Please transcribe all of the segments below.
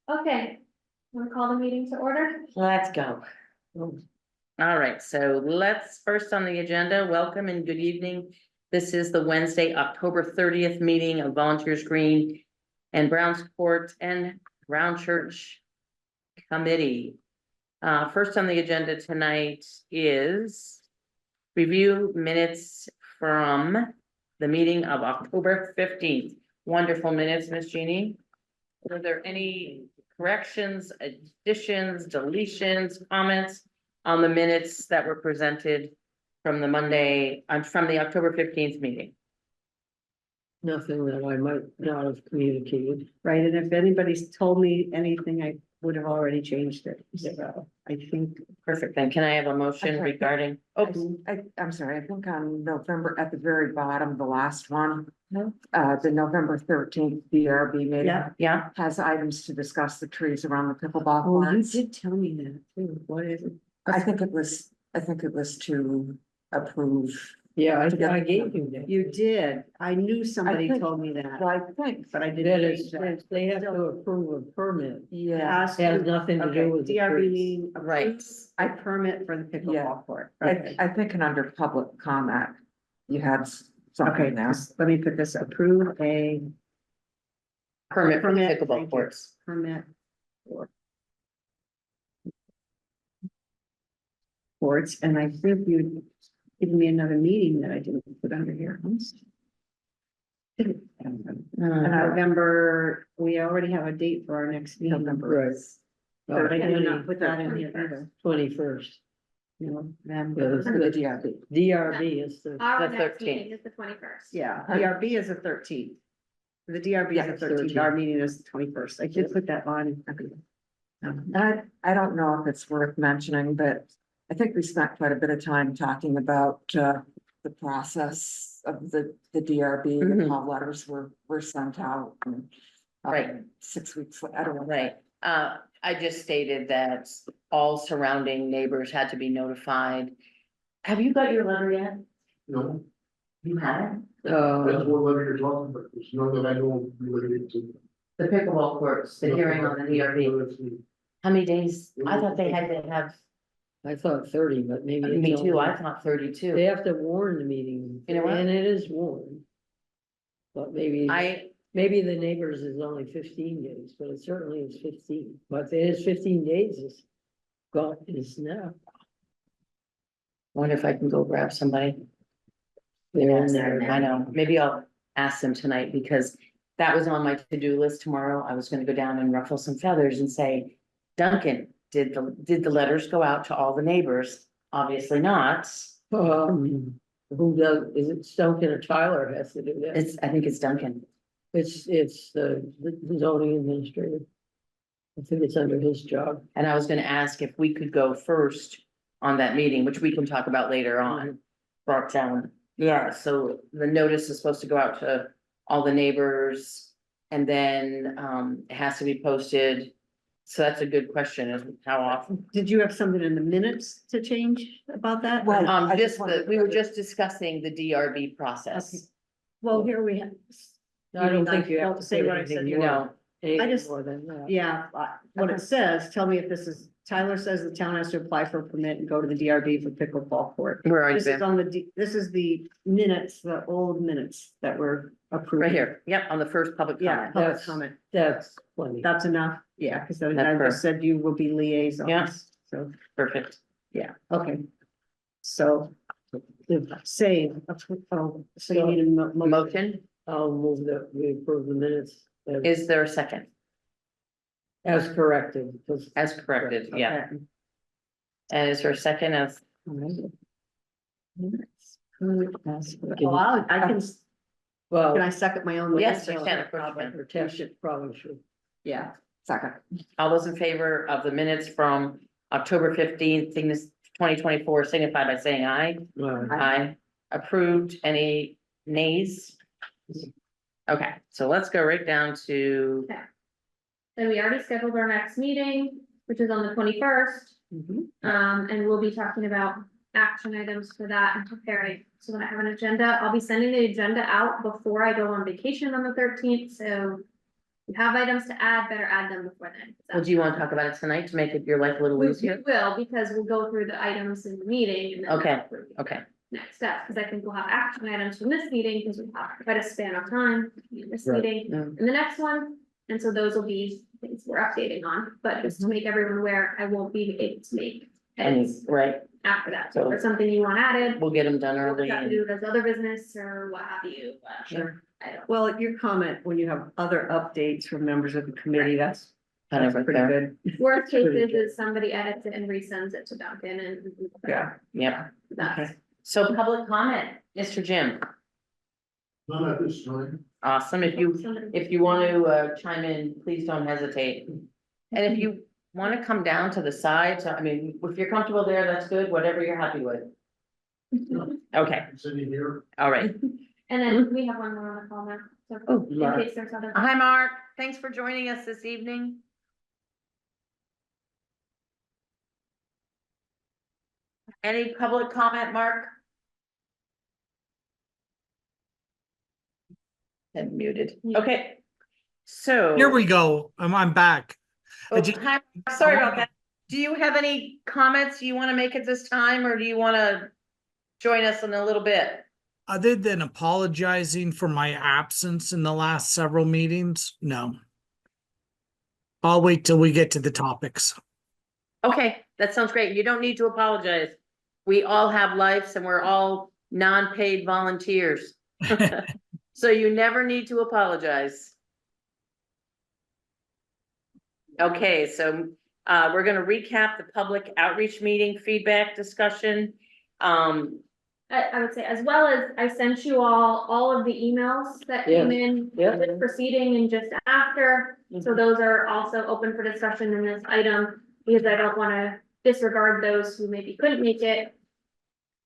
Okay, want to call the meeting to order? Let's go. All right, so let's first on the agenda, welcome and good evening. This is the Wednesday, October 30th meeting of Volunteers Green and Browns Court and Brown Church Committee. First on the agenda tonight is review minutes from the meeting of October 15th. Wonderful minutes, Miss Jeannie. Were there any corrections, additions, deletions, comments on the minutes that were presented from the Monday, from the October 15th meeting? Nothing that I might not have communicated. Right, and if anybody's told me anything, I would have already changed it, so I think. Perfect, then can I have a motion Okay. regarding, I'm sorry, I think on November, at the very bottom, the last one, No. the November 13th DRB meeting. yeah, Has items to discuss the trees around the pickleball Oh, you courts. did tell me that too, what is it? I think it was to approve. Yeah, I gave you that. You did, I knew somebody think- told me that, Well, I think, but I That didn't. is, change that. they have to approve a permit. yeah, Asked It has you- nothing to okay, do with the DRB trees. meeting. right. A permit for the Yeah. pickleball court. I think and under public comment, you had Okay, something there. let me put this, approve a Permit for the Permit, pickleball thank you. courts. permit for courts, and I think you given me another meeting that I didn't put under here. November, we already have a date for our next meeting. Right. But I did not put that in here 21st. either, 21st. you know, then, Yeah, Under the DRB. DRB is the, Our The next 13th. meeting is the 21st. yeah, DRB is the 13th. The DRB Yeah, is the 13th, our meeting is the 21st, I did put that on. I don't know if it's worth mentioning, but I think we spent quite a bit of time talking about the process of the DRB, Mhm. how letters were sent out. And, Right. 6 weeks, I don't know. Right, I just stated that all surrounding neighbors had to be notified. Have you got your letter yet? No, You haven't? that's what letter you're talking about, there's none that I know related to. The pickleball courts, the hearing on the DRB, how many days? I thought they had to have, I thought 30, but maybe. it's me too, only- I thought 32. They have to warn the meeting. You know what? And it is warned. But maybe the neighbors is only 15 days, but it certainly is 15, but it is 15 days is gone, is now. Wonder if I can go grab somebody. They're in there. I know, maybe I'll ask them tonight because that was on my to-do list tomorrow. I was gonna go down and ruffle some feathers and say, Duncan, did the letters go out to all the neighbors? Obviously not. Who does, is it Duncan or Tyler has to do that? I think it's Duncan. It's the zoning administrator. I think it's under his job. And I was gonna ask if we could go first on that meeting, which we can talk about later on. But, yeah, so the notice is supposed to go out to all the neighbors. And then, it has to be posted. So that's a good question, is how often? Did you have something in the minutes to change about that? Well, I Just, just wanted- we were just discussing the DRB Okay. process. Well, here we have. I don't think you have to Say say what I anything said. You more. know, Anything just- more than that. Yeah, what it says, tell me if this is, Tyler says the town has to apply for a permit and go to the DRB for pickleball court. where are This is you? on this is the minutes, the old minutes that were approved. Right here, yep, on the first public Yeah, comment. public That's- comment, That's plenty. that's enough, yeah, because I That's just said you will be liaisons. Yeah. So, Perfect. yeah, okay. So, say, oh, so you need a motion. Motion, I'll move that we approve the minutes is there a second? as corrected, because. As corrected, yeah. Okay. And is there a second as, Well, I can, Well, can I second my own? Yes, motion? you can, of course you can. or Tish should probably should. Yeah, Second. all those in favor of the minutes from October 15th, things 2024, signify by saying aye. Aye. Approved, any nays? Okay, so let's go right down to, So we already scheduled our next meeting, which is on the 21st. Mhm. And we'll be talking about action items for that and preparing. So when I have an agenda, I'll be sending the agenda out before I go on vacation on the 13th, so you have items to add, better add them before then. Well, do you want to talk about it tonight to make it your life a little We easier? will, because we'll go through the items in the meeting and then. Okay, that'll be okay. Next step, because I think we'll have action items from this meeting, because we have quite a span of time, in this Right. meeting Mm. and the next one. And so those will be things we're updating on, but just to make everyone aware, I won't be able to make And, edits right, after that. So if So- there's something you want added, we'll get them done we'll early have to do and, it as other business or what have you. Sure. I don't. Well, your comment, when you have other updates from members of the committee, that's kind of right pretty there. good. Worst case Pretty good. is somebody edits it and resends it to Duncan and. Yeah. Yeah. That's. So public comment, Mr. Jim, None at this time. awesome. If you want to chime in, please don't hesitate. And if you want to come down to the side, so I mean, if you're comfortable there, that's good, whatever you're happy with. Okay, Sitting here. all right. And then we have one more on the call now, so Oh, in Mark. case there's other. Hi, Mark. Thanks for joining us this evening. Any public comment, Mark? And muted. Yeah. Okay. So. Here we go. I'm back. Oh, just- hi, sorry about that. Do you have any comments you want to make at this time, or do you want to join us in a little bit? Other than apologizing for my absence in the last several meetings, no. I'll wait till we get to the topics. Okay, that sounds great. You don't need to apologize. We all have lives and we're all non-paid volunteers. So you never need to apologize. Okay, so we're gonna recap the public outreach meeting feedback discussion. I would say, as well as I sent you all of the emails that came in. Yeah. With proceeding and just after, so those are also open for discussion in this item, because I don't wanna disregard those who maybe couldn't make it.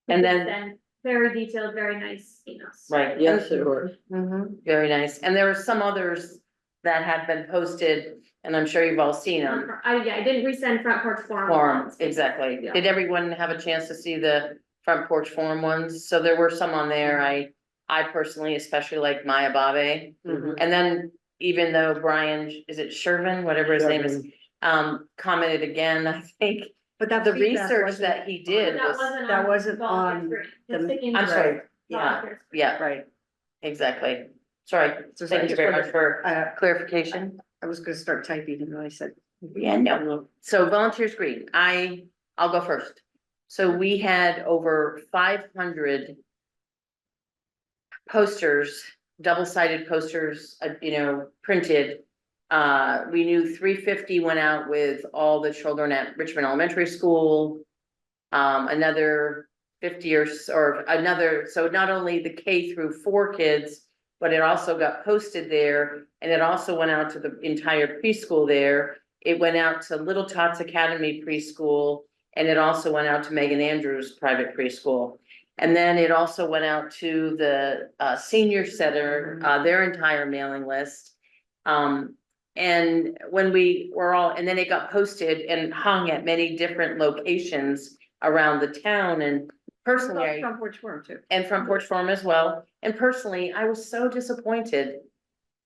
And then- Send very detailed, very nice emails. Right. Yes, it was. Very nice. And there are some others that have been posted, and I'm sure you've all seen them. I didn't resend front porch forum. Forum, exactly. Yeah. Did everyone have a chance to see the front porch forum ones? So there were some on there. I personally especially like Maya Babe. Mhm. And then even though Brian, is it Shervin, whatever his name is, commented again, I think. But that The feedback research wasn't- that he did That was, wasn't That on. wasn't Volunteer on Screen. the- It's sticking I'm to sorry, yeah, Volunteer Screen. yeah, Right. exactly. Sorry, So I thank you just very much wondered, for clarification. I was gonna start typing and then I said. Yeah, no. So volunteers green, I'll go first. So we had over 500 posters, double-sided posters, printed. We knew 350 went out with all the children at Richmond Elementary School. Another 50 or another, so not only the K through 4 kids, but it also got posted there, and it also went out to the entire preschool there. It went out to Little Tots Academy Preschool, and it also went out to Megan Andrews Private Preschool. And then it also went out to the senior center, their entire mailing list. And when we were all, and then it got posted and hung at many different locations around the town, and personally, Front porch forum too. and from Porch Forum as well. And personally, I was so disappointed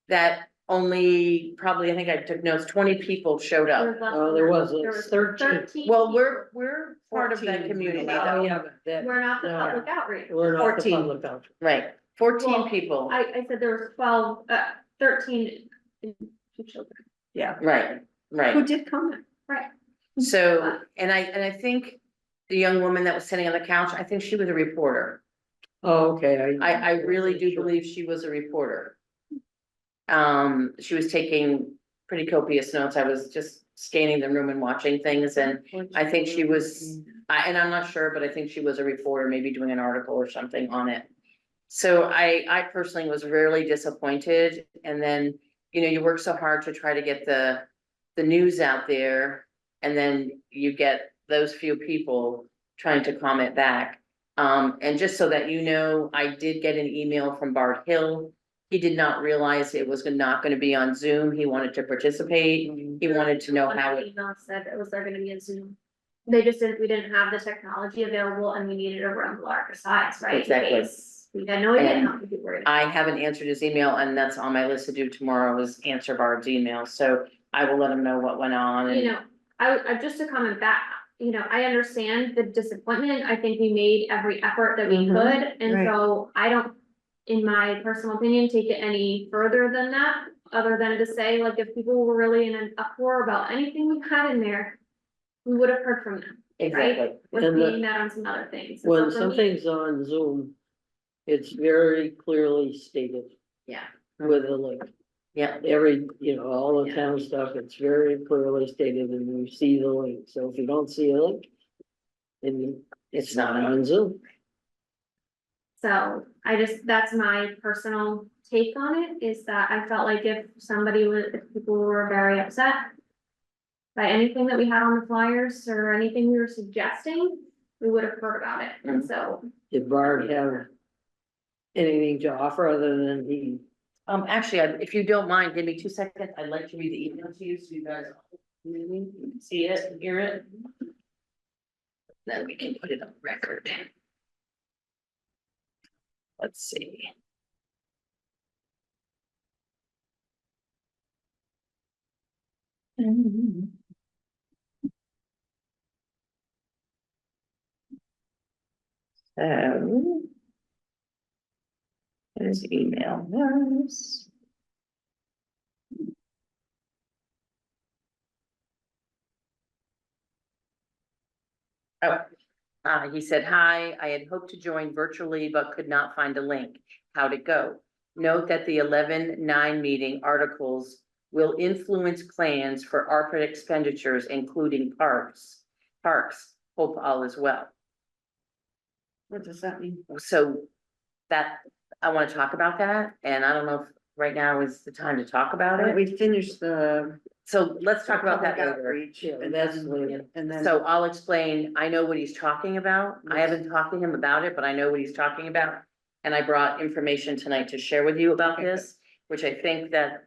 that only probably, I think I took notes, 20 people showed There up. was less Oh, than there that. was, There it's was 13. Well, people. we're part of that 14. community Oh, though, yeah, but that, We're not the no. public outreach. we're not the 14. public out. right? 14 Well, people, I said there was 13 children. Yeah. right, Who right. did comment? So, and I think the young woman that was sitting on the couch, I think she was a reporter. Oh, okay. I really do believe she was a reporter. She was taking pretty copious notes. I was just scanning the room and watching things, and I think she was, and I'm not sure, but I think she was a reporter, maybe doing an article or something on it. So I personally was really disappointed, and then, you work so hard to try to get the news out there, and then you get those few people trying to comment back. And just so that I did get an email from Bart Hill. He did not realize it was not gonna be on Zoom. He wanted to participate. He wanted to know One how of the it, emails said it was there gonna be a Zoom. They just we didn't have the technology available and we needed to run larger size, right? In Exactly. case Yeah, no, I And didn't. Don't worry. I haven't answered his email, and that's on my list to do tomorrow is answer Barb's email, so I will let him know what went on You and. know, I just to comment back, I understand the disappointment. I think we made every effort that we Mhm, could, and right. so I don't, in my personal opinion, take it any further than that. Other than to say, like, if people were really in an uproar about anything we had in there, we would have heard from them. Exactly. We're And the- seeing that on some other things. When So for me- something's on Zoom, it's very clearly stated Yeah, with a link. Yeah, Every, all the Yeah. town stuff, it's very clearly stated and you see the link. So if you don't see a link, then it's not on Zoom. so that's my personal take on it, is that I felt like if people were very upset by anything that we had on the flyers or anything we were suggesting, we would have heard about it, and so. Did Bard have anything to offer other than he? actually, if you don't mind, give me 2 seconds, I'd like to read the email to you, so you guys can see it, and hear it. Then we can put it on record. Let's see. So. His email was. Oh, he said, hi, I had hoped to join virtually, but could not find a link. How'd it go? Note that the 11-9 meeting articles will influence plans for ARPA expenditures, including parks. Hope all is well. What does that mean? So that, I want to talk about that, and I don't know if right now is the time to talk about it. We finished the. So let's talk about that public later. outreach, Yeah, and that's then, later. and then. So I'll explain, I know what he's talking about. I haven't talked to him about it, but I know what he's talking about. And I brought information tonight to share with you about Okay, this, which I think that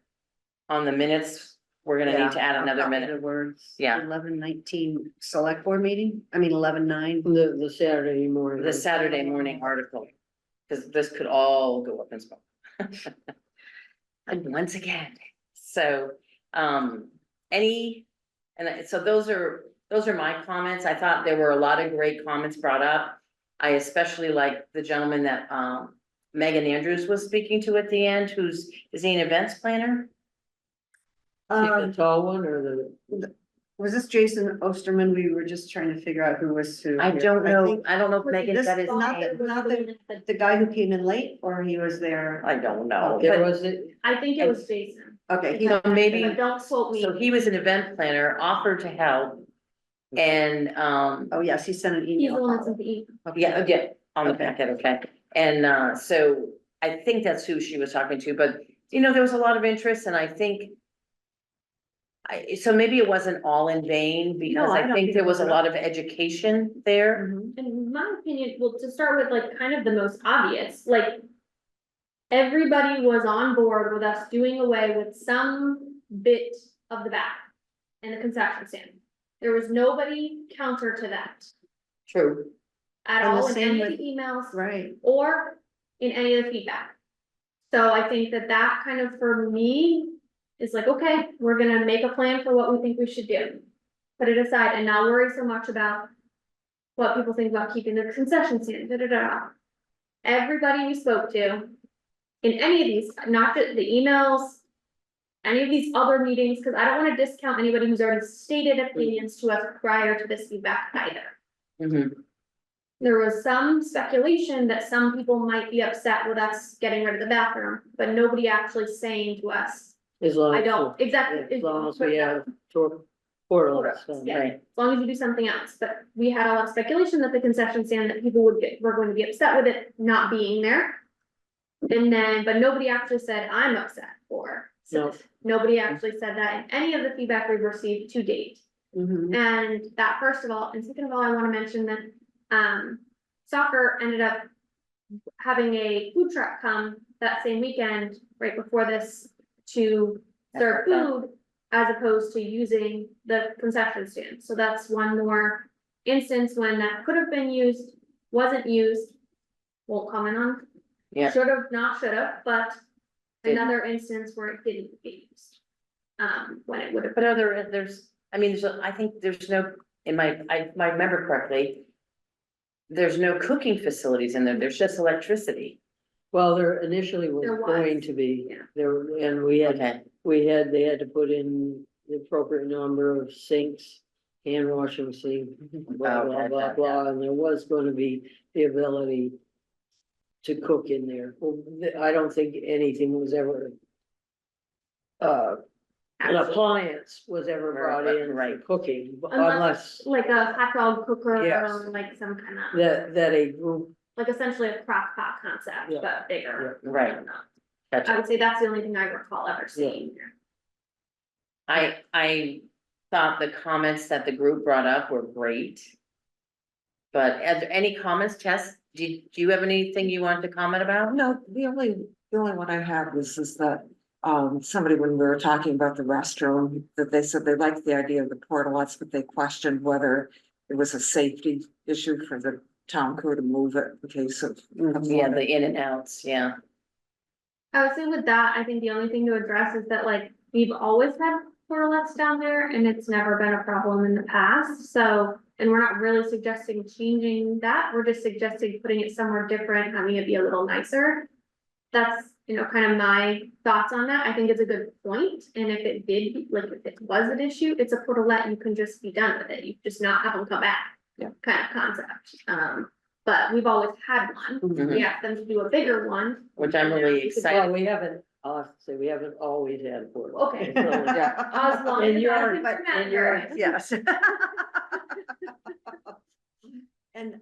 on the minutes, we're gonna need to add another The minute. words. Yeah. 11-19 select board meeting, I mean 11-9. The Saturday morning. The Saturday morning article, because this could all go up in smoke. And once again, so, so those are my comments. I thought there were a lot of great comments brought up. I especially like the gentleman that, Megan Andrews was speaking to at the end, is he an events planner? The tall one or Was this Jason Osterman? We were just trying to figure out who was who. I here. don't know, think I don't know if Megan this- said his not name. The guy who came in late, or he was there? I don't know, there but, was it? I think it was Jason. Okay, he, so maybe, But don't quote me. so he was an event planner, offered to help. And, oh yes, he sent an He's the email. one that's at the email. Okay. yeah, on the Okay. packet, okay. And, so I think that's who she was talking to, but, there was a lot of interest, and I think. So maybe it wasn't all in vain, because No, I I don't think think there it was a was. lot of education there. Mhm. In my opinion, well, to start with, like, kind of the most obvious, like. Everybody was on board with us doing away with some bit of the back and the concession stand. There was nobody counter to that True. at And the all in same any of with- the emails Right, or in any of the feedback. So I think that kind of, for me, is like, okay, we're gonna make a plan for what we think we should do. Put it aside and not worry so much about what people think about keeping the concession stand, Everybody we spoke to in any of these, not the emails, any of these other meetings, because I don't wanna discount anybody who's already stated opinions to us prior to this feedback either. Mhm. There was some speculation that some people might be upset with us getting rid of the bathroom, but nobody actually saying to us, As long I as, don't, exactly. as long as we have toilets. Yeah. Right, As long as you do something else, but we had a lot of speculation that the concession stand, that people were going to be upset with it not being there. And then, but nobody actually said, I'm upset for. No. Nobody actually said that in any of the feedback we've received to date. mhm, And that, first of all, and second of all, I wanna mention that, soccer ended up having a food truck come that same weekend, right before this, to serve food, as opposed to using the concession stand. So that's one more instance when that could have been used, wasn't used. Won't comment on Yeah. Should have, not should have, but Didn't. another instance where it didn't get used. When it would have. But there's, I mean, I think there's no, if I remember correctly. There's no cooking facilities in there, there's just electricity. Well, there initially was There was, going to be, yeah. there, and we had, Okay, they had to put in the appropriate number of sinks. Hand washing sink, blah, blah, Okay, blah, yeah. blah, and there was gonna be the ability. To cook in there, well, I don't think anything was ever. An appliance was ever brought in for Right. cooking, Unless, unless like a hot dog cooker Yes. or like some kind of, that a group, like essentially a crock pot concept, Yeah. but bigger. right. I Gotcha. would say that's the only thing I recall ever seeing. I thought the comments that the group brought up were great. But are there any comments, Tess? Do you have anything you want to comment about? No, the only one I had was is that, somebody, when we were talking about the restroom, that they said they liked the idea of the portalettes, but they questioned whether it was a safety issue for the town crew to move it in case of. Yeah, the in and outs, yeah. I would say with that, I think the only thing to address is that like, we've always had portalettes down there and it's never been a problem in the past, so. And we're not really suggesting changing that, we're just suggesting putting it somewhere different, having it be a little nicer. That's, kind of my thoughts on that, I think it's a good point, and if it did, like, if it was an issue, it's a portalette, you can just be done with it, you just not have them come back. Yeah. Kind of concept, but we've always had one, Mhm. we asked them to do a bigger one. Which I'm really well, excited. we haven't, I'll have to say, we haven't always had a portable. Okay. Yeah. As long And as you're- I can but- remember and you're- it. Yes. And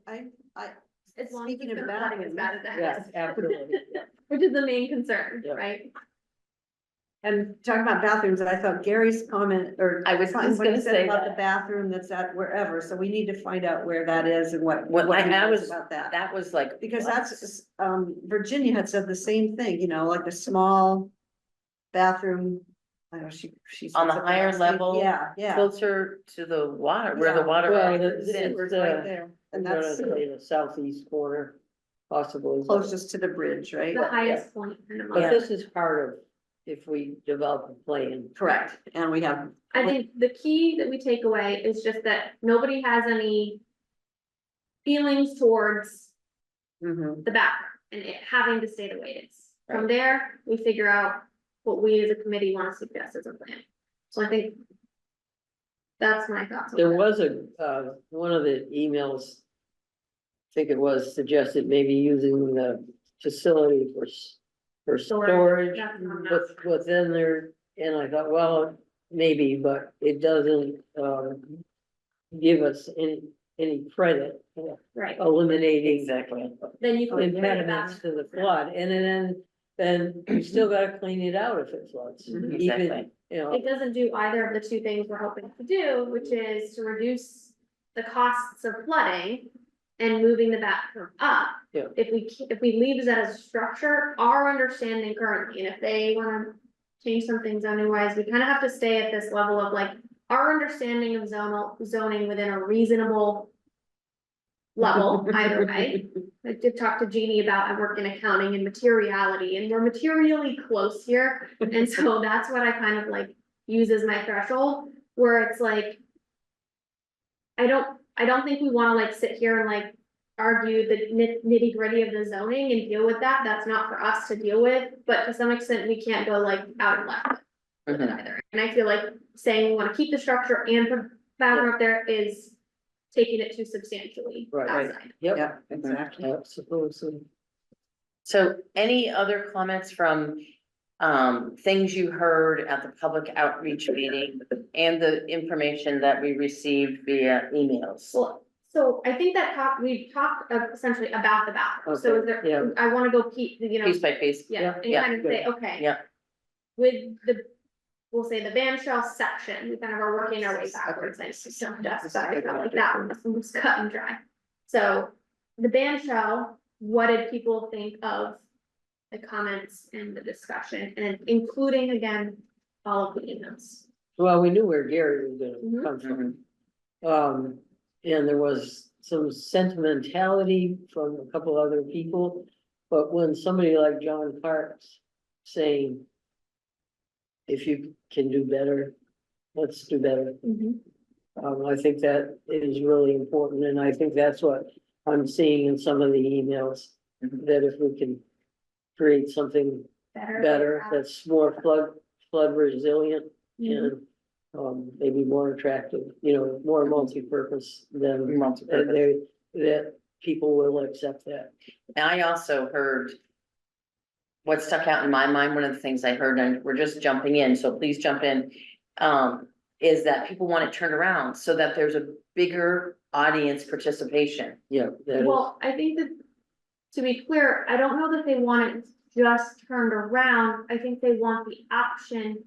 As long as Speaking it's of not flooding as bad as that Yes, is. absolutely, yeah. Which is the main concern, Yeah. right? And talking about bathrooms, I thought Gary's comment, or. I was just what he gonna said say about that. the bathroom that's at wherever, so we need to find out where that is and what. What he I knows was, about that. that was like. Because what? that's, Virginia had said the same thing, like a small bathroom. I know she's. On the higher level, Yeah. Closer to the water, where the Yeah. water. Well, is the- in. It's it's, right there, and I'm gonna that's say the southeast corner, possibly. closest to the bridge, right? The highest point. in the But month. this is part of, if we develop a plan. Correct, and we have. I think the key that we take away is just that nobody has any feelings towards Mhm. the bathroom and it having to stay the way it is. From Right. there, we figure out what we as a committee want to suggest as a plan. So I think that's my thoughts. on There that. was one of the emails. I think it was suggested maybe using the facility for storage That's not enough. within there, and I thought, well, maybe, but it doesn't, give us any credit for Right, eliminating Exactly. then you. can impediments to the flood, and then you still gotta clean it out if it floods. Mhm. Even, Exactly. It doesn't do either of the two things we're hoping to do, which is to reduce the costs of flooding and moving the bathroom up. Yeah. If we leave that as a structure, our understanding currently, and if they wanna change some things zoning wise, we kinda have to stay at this level of like, our understanding of zoning within a reasonable level, either way. I did talk to Jeannie about, I work in accounting and materiality, and we're materially close here, and so that's what I kind of like use as my threshold, where it's like. I don't think we wanna like sit here and like argue the nitty gritty of the zoning and deal with that, that's not for us to deal with, but to some extent, we can't go like out and left with it Mhm. either. And I feel like saying we wanna keep the structure and put bathroom up there is taking it too substantially Right. outside. yep, Yeah, exactly. absolutely. So any other comments from things you heard at the public outreach meeting and the information that we received via emails? Well, so I think that we've talked essentially about the bathroom, so is Okay, yeah. there, I wanna go keep, Piece by piece? yeah, and yeah, kind of say, okay. Yeah. With we'll say the band shell section, we kind of are working our way backwards, I just don't, sorry, I felt like that one was cut and dry. So, the band shell, what did people think of the comments and the discussion, and including again, all of the emails? Well, we knew where Gary was gonna Mhm. come from. Mhm. And there was some sentimentality from a couple other people. But when somebody like John Parks saying, if you can do better, let's do better. Mhm. I think that is really important, and I think that's what I'm seeing in some of the emails. Mhm. That if we can create something better, that's more flood resilient Mhm. and maybe more attractive, more multi-purpose than Multi-purpose. that people will accept that. And I also heard. What stuck out in my mind, one of the things I heard, and we're just jumping in, so please jump in. Is that people want it turned around so that there's a bigger audience participation. Yeah, that is, Well, I think that, to be clear, I don't know that they want it just turned around, I think they want the option.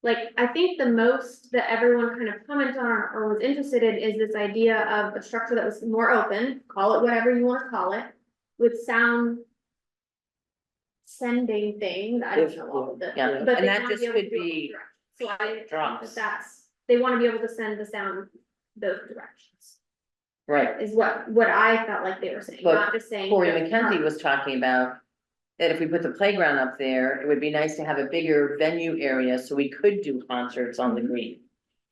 Like, I think the most that everyone kind of commented on or was interested in is this idea of a structure that was more open, call it whatever you wanna call it, with sound sending thing, I don't know all of it. Yeah, But and they that wanna just be able to could do it be both directions. So I think drops. that's, they wanna be able to send the sound both directions, Right. is what I felt like they were saying, But not just saying. Corey just McKenzie turn. was talking about. That if we put the playground up there, it would be nice to have a bigger venue area so we could do concerts on the Mhm. green.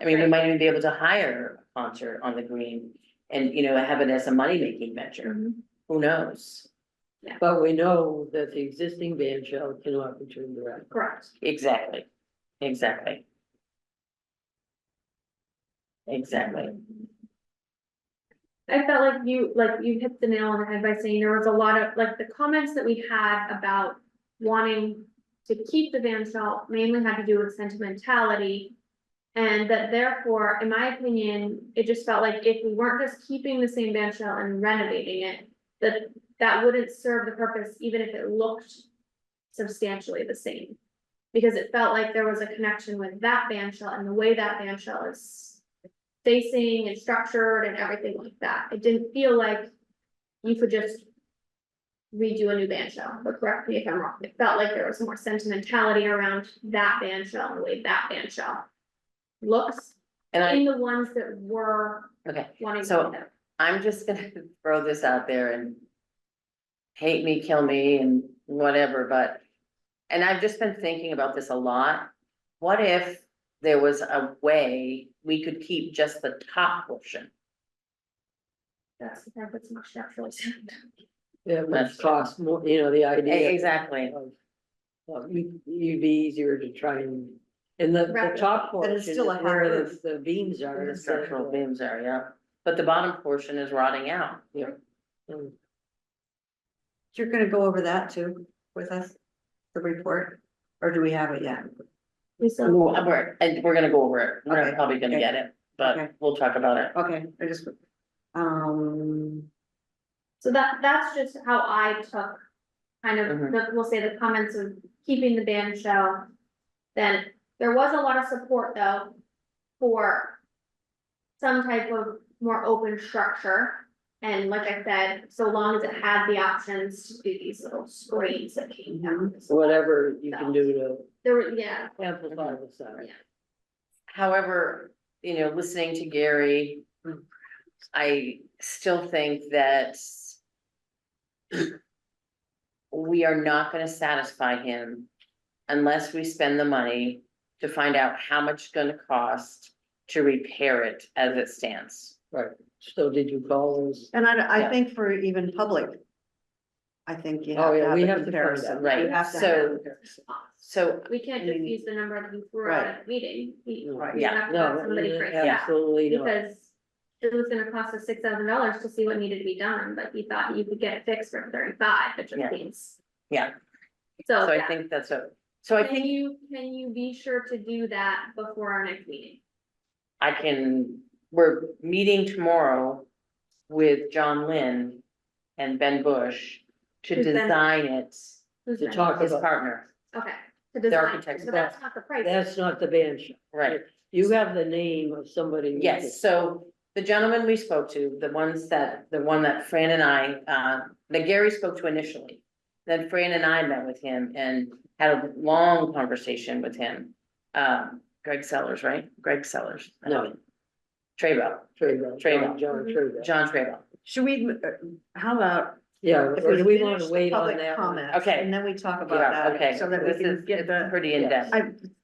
I mean, we Right. might even be able to hire a concert on the green and, have it as a money-making venture. Mhm. Who knows? but we know that the existing band shell cannot be turned around. Correct. Exactly, exactly. Exactly. I felt like you hit the nail on the head by saying there was a lot of, like, the comments that we had about wanting to keep the band shell mainly had to do with sentimentality. And that therefore, in my opinion, it just felt like if we weren't just keeping the same band shell and renovating it, that wouldn't serve the purpose, even if it looked substantially the same. Because it felt like there was a connection with that band shell and the way that band shell is facing and structured and everything like that. It didn't feel like you could just redo a new band shell, but correct me if I'm wrong. It felt like there was more sentimentality around that band shell and the way that band shell looks And in the ones that were okay, wanting to So- do that. I'm just gonna throw this out there and. Hate me, kill me and whatever, but. And I've just been thinking about this a lot. What if there was a way we could keep just the top portion? That's the part that's more structurally sound. It That's- would cost more, the idea. Exactly. You'd be easier to try and the Right. top And portion it's is still a where half roof. the beams are. The instead of structural the- beams are, yeah, but the bottom portion is rotting out. Mm. You're gonna go over that too with us, the report, or do we have it yet? We still, We're gonna go over it, we're Okay, probably gonna okay. get it, but Okay. we'll talk about it. Okay, I just, so that's just how I took kind of, we'll say the comments of keeping the band shell. Then there was a lot of support though for some type of more open structure. And like I said, so long as it had the options to do these little screens that came down. Whatever you can do to There were, yeah, amplify the sound. Yeah. However, listening to Gary, I still think that. We are not gonna satisfy him unless we spend the money to find out how much it's gonna cost to repair it as it stands. Right, so did you call those? and I Yeah. think for even public. I think you Oh, have yeah, to have we a have to find comparison. out. Right, You have to so- have a comparison. So, we can't just use the number that he threw out at the meeting. Right. We Yeah. have to have No, somebody break it out. absolutely not. Because it was gonna cost us $6,000 to see what needed to be done, but he thought you could get it fixed for 35, which Yeah. just seems. Yeah. So, so I yeah, think that's so I think can you be sure to do that before our next meeting? we're meeting tomorrow with John Lynn and Ben Bush to Who's Ben? design it, Who's To next? talk his about, partner, Okay. To the design, architects. but that's not the price. that's not the band shell. right? You have the name of somebody. Yes, so the gentleman we spoke to, the one that Fran and I, that Gary spoke to initially. Then Fran and I met with him and had a long conversation with him. Greg Sellers, right? Greg Sellers. No. Trevo, Trayvell, Trayvell. John Trayvell. John Trevo. Should we, how about Yeah, If or do we finish want to the wait on public that one? comments, Okay. and then we talk about Yeah, okay, that, so that we this can is get the. pretty in-depth.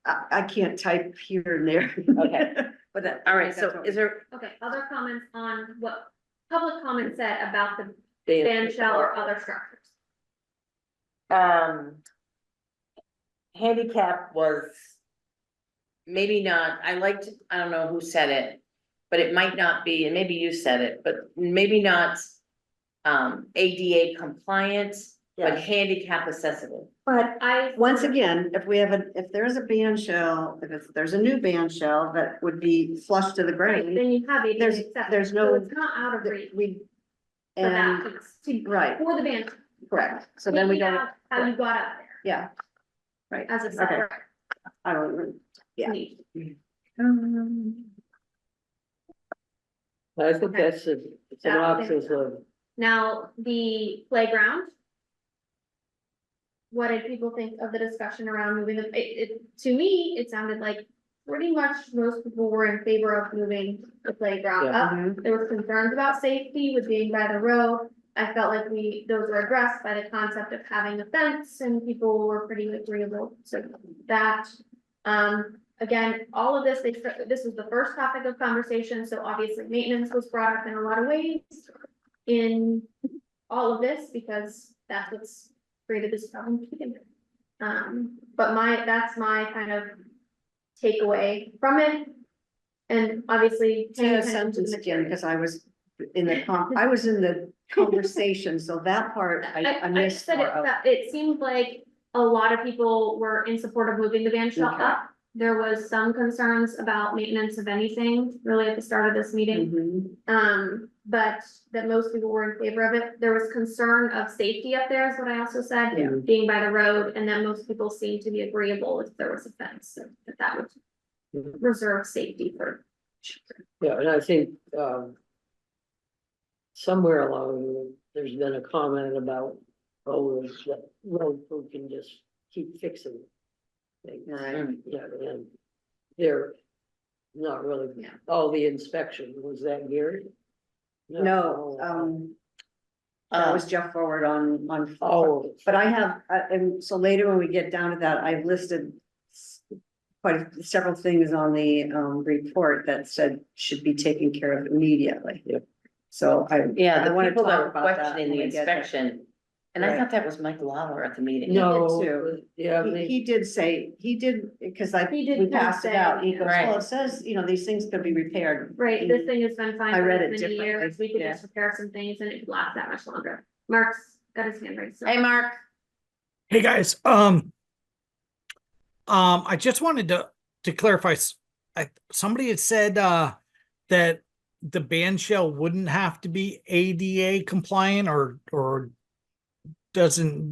I can't type here and there. Okay. But that. All right, that's so what is we- there, Okay, other comments on what public comment said about the Dan- band shell or other structures? handicap was maybe not, I don't know who said it, but it might not be, and maybe you said it, but maybe not ADA compliant, but Yeah. handicap accessible. But I. once again, if we have if there's a band shell, there's a new band shell that would be flush to the Right, ground. then you have ADA There's- accessible. there's So no- it's not out of reach We, for that and, piece, to, right, for the band. correct, so then we Taking don't, out How you got up there yeah. Right, as a okay, separate I don't even, yeah. need. I think Okay. that's a That's synopsis of, Now, the playground. What did people think of the discussion around moving to me, it sounded like pretty much most people were in favor of moving the playground Yeah. up. Mhm. There was concerns about safety with being by the road. I felt like those were addressed by the concept of having a fence and people were pretty agreeable to that. Again, all of this, this was the first topic of conversation, so obviously maintenance was brought up in a lot of ways. In all of this, because that's what's created this problem to begin with. But that's my kind of takeaway from it. And obviously. Say paying a attention to the sentence again, material. because I was in the conversation, so that part I I missed just said more it, of. that it seemed like a lot of people were in support of moving the band shell Okay. up. There was some concerns about maintenance of anything, really at the start of this meeting. Mhm. But that most people were in favor of it. There was concern of safety up there is what I also said. Yeah. Being by the road, and then most people seemed to be agreeable if there was a fence, that would reserve safety for. yeah, and I think, somewhere along, there's been a comment about, that road crew can just keep fixing things. Right. Yeah, and they're not really, Yeah. all the inspection, was that Gary? No, that was Jeff Forward on. Oh. But I have, and so later when we get down to that, I've listed several things on the report that said should be taken care of immediately. Yep. So Yeah, I the want to people that talk were about that questioning when the we get there. inspection, and I Right. thought that was Mike Lawler at the meeting. No, too. yeah, He did say, because He did we kind of passed it say, out, he goes, Right. well, it says, these things could be repaired. Right, this thing has been fine I for read this it many years, differently, we could yeah. just repair some things and it could last that much longer. Mark's got his hand raised. so- Hey, Mark. Hey, guys, I just wanted to clarify, somebody had said, that the band shell wouldn't have to be ADA compliant or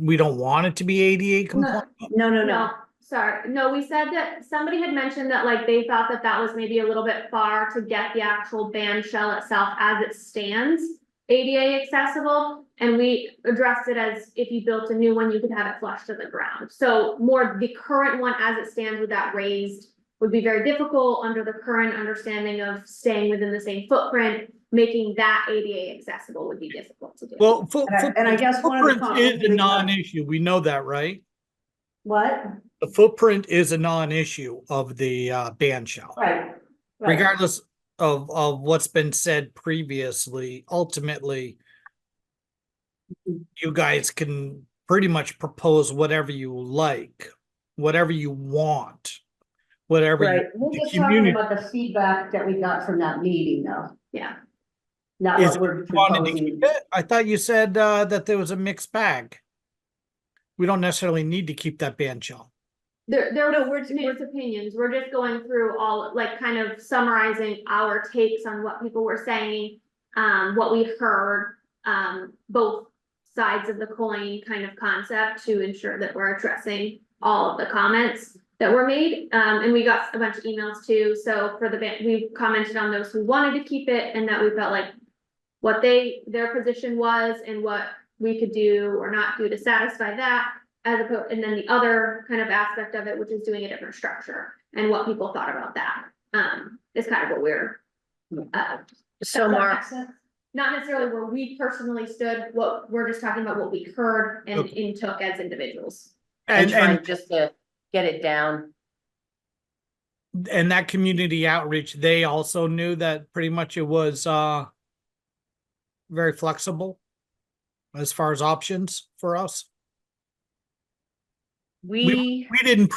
we don't want it to be ADA compliant? No, No, sorry, no, we said that, somebody had mentioned that like they thought that that was maybe a little bit far to get the actual band shell itself as it stands ADA accessible, and we addressed it as if you built a new one, you could have it flush to the ground. So more the current one as it stands with that raised would be very difficult under the current understanding of staying within the same footprint. Making that ADA accessible would be difficult to do. Well, And I guess one of the footprint is a comments- non-issue. We know that, right? What? The footprint is a non-issue of the band shell. Right. Regardless of what's been said previously, ultimately, you guys can pretty much propose whatever you like, whatever you want, whatever. Right, you- we're the just talking community about the feedback that we got from that meeting though, Yeah, not is what we're wanted to proposing. keep it. I thought you said that there was a mixed bag. We don't necessarily need to keep that band shell. there No, were we're- mixed opinions, we're just going through all, like, kind of summarizing our takes on what people were saying. What we heard, both sides of the coin kind of concept to ensure that we're addressing all of the comments that were made. And we got a bunch of emails too, so for the band, we commented on those who wanted to keep it and that we felt like what their position was and what we could do or not do to satisfy that. As opposed, and then the other kind of aspect of it, which is doing a different structure and what people thought about that, is kind of what we're. So Mark, not necessarily where we personally stood, what, we're just talking about what we heard and Okay. intook as individuals. And trying And just to get it down. that community outreach, they also knew that pretty much it was very flexible as far as options for us. We, We didn't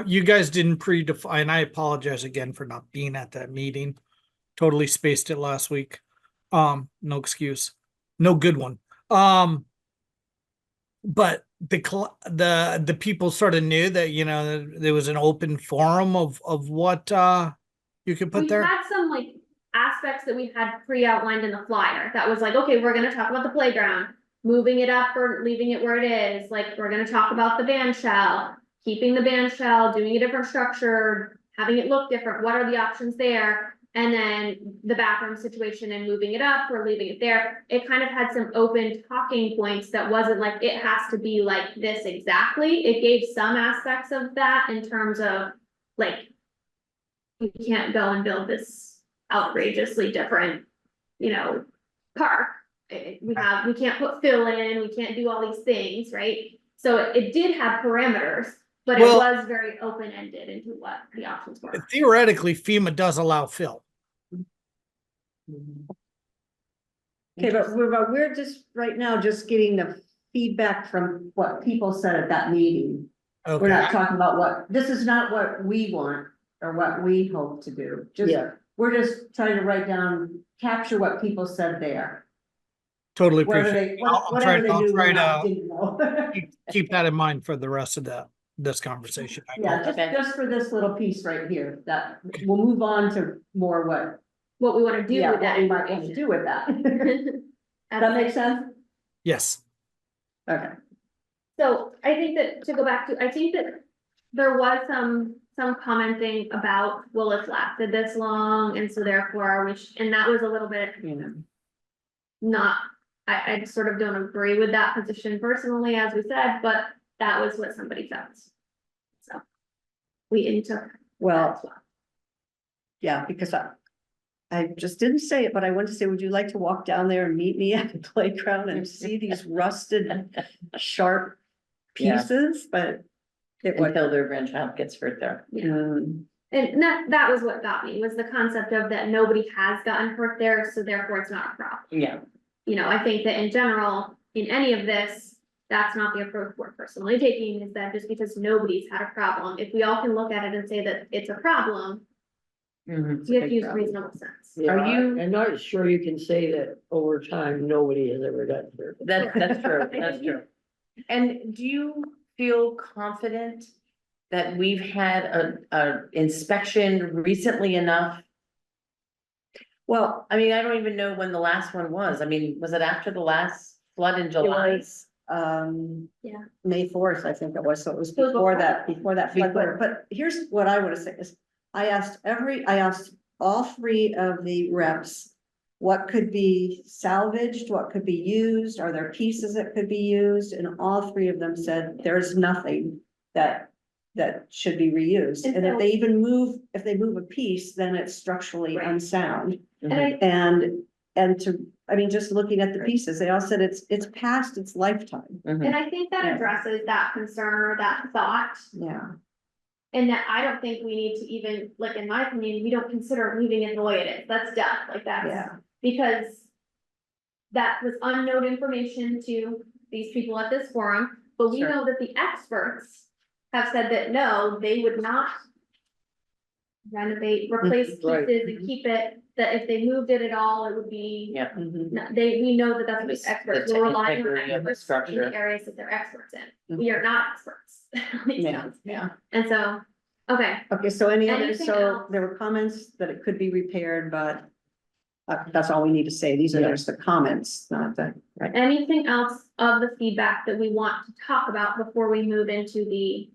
you guys didn't predefine. I apologize again for not being at that meeting. Totally spaced it last week. No excuse. No good one. But the people sort of knew that, you know, there was an open forum of what you could put We there. had some like aspects that we had pre-outlined in the flyer that was like, okay, we're gonna talk about the playground, moving it up or leaving it where it is, like, we're gonna talk about the band shell, keeping the band shell, doing a different structure, having it look different, what are the options there? And then the bathroom situation and moving it up or leaving it there. It kind of had some open talking points that wasn't like, it has to be like this exactly. It gave some aspects of that in terms of like, we can't go and build this outrageously different, you know, park. We can't put fill in, we can't do all these things, right? So it did have parameters, but it Well- was very open-ended into what the options were. Theoretically, FEMA does allow fill. Okay, but we're just, right now, just getting the feedback from what people said at that meeting. We're not Okay, talking about this is not what we want or what we hope to do. Just, Yeah. we're just trying to write down, capture what people said there. totally Whether appreciate. they, I'll whatever they I'll knew try or not, to didn't know. keep that in mind for the rest of this conversation. Yeah, Okay. just for this little piece right here, that, we'll move on to more What we wanna do yeah, with what that we might want to information. do with that. That makes sense? Yes. Okay. So I think that, to go back to, I think that there was some commenting about, well, it's lasted this long, and so therefore are we, and that was a little bit, You know. not, I sort of don't agree with that position personally, as we said, but that was what somebody felt. So we intook that Well, as well. yeah, because I just didn't say it, but I wanted to say, would you like to walk down there and meet me at the playground and see these rusted, sharp Yeah. pieces? But it was, until their grandchild gets hurt there. And that was what got me, was the concept of that nobody has gotten hurt there, so therefore it's not a problem. Yeah, You know, I think that in general, in any of this, that's not the approach we're personally taking, is that just because nobody's had a problem, if we all can look at it and say that it's a problem, mhm. we have to use reasonable sense. Yeah, Are you- I'm not sure you can say that over time, nobody has ever gotten hurt. That's true, that's true. And do you feel confident that we've had a inspection recently enough? well, I mean, I don't even know when the last one was. I mean, was it after the last flood in July? was, Yeah. May 4th, I think it was, so it was It was before before. that flood. Before. But here's what I want to say is, I asked all three of the reps, what could be salvaged, what could be used, are there pieces that could be used? And all three of them said, there's nothing that should be reused. And And if so- they even move a piece, then it's structurally Right. unsound. And I, I mean, just looking at the pieces, they all said it's past its lifetime. Mhm. and I think that Yeah. addresses that concern or that thought, Yeah. and that I don't think we need to even, like, in my opinion, we don't consider leaving it the way it is, that's done, like, that's. Yeah. Because that was unknown information to these people at this forum, but we Sure. know that the experts have said that no, they would not renovate, replace pieces Right. and keep it, that if they moved it at all, it would be. Yeah. Mhm. No, we know that that's what It's the experts, the we're relying on integrity of the experts in structure. the areas that they're experts in. We are not experts. Makes Yeah, sense. yeah. And so, okay, Okay, so any others, Anything so else? there were comments that it could be repaired, but that's all we need to say. These are Yeah. just the comments, not the. anything else of the feedback that we want to talk about before we move into the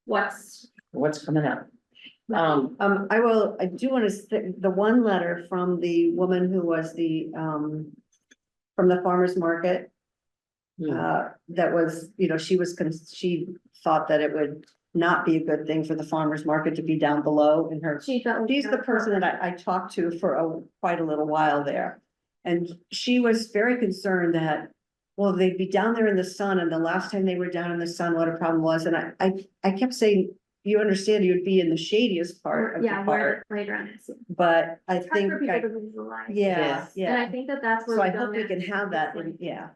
what's. What's coming up? I do want to say, the one letter from the woman who was from the farmer's market. That was, she thought that it would not be a good thing for the farmer's market to be down below in her. She felt. She's the person that I talked to for quite a little while there. And she was very concerned that, well, they'd be down there in the sun, and the last time they were down in the sun, what a problem was, and I kept saying, you understand you'd be in the shadiest part of the Yeah, where park, the playground is. but I It's hard think, for people to visualize. yeah, Yes. And I yeah. think that that's where. So I we go hope we next, can have that, like, in yeah,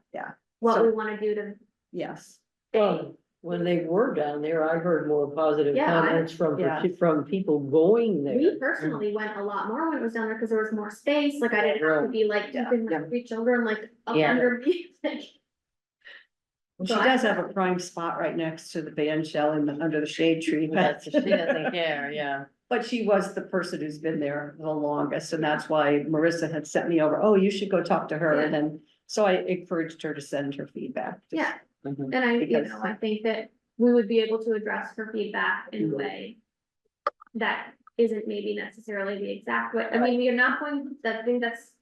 What so- we wanna do to. yes. Well, when they were down there, I heard more positive Yeah, comments yeah. from people going there. We personally went a lot more when it was down there, because there was more space, like I didn't have to be like Yeah, keeping yeah. my three children like up Yeah. under me. like- Well, she So I- does have a prime spot right next to the band shell under the shade tree, but, She doesn't care, yeah. but she was the person who's been there the longest, and that's why Marissa had sent me over, oh, you should go talk to her, and then, so I encouraged her to send her feedback. Yeah, Mhm. and I, Because- I think that we would be able to address her feedback in a way that isn't maybe necessarily the exact way, I mean, we are not going, I think that's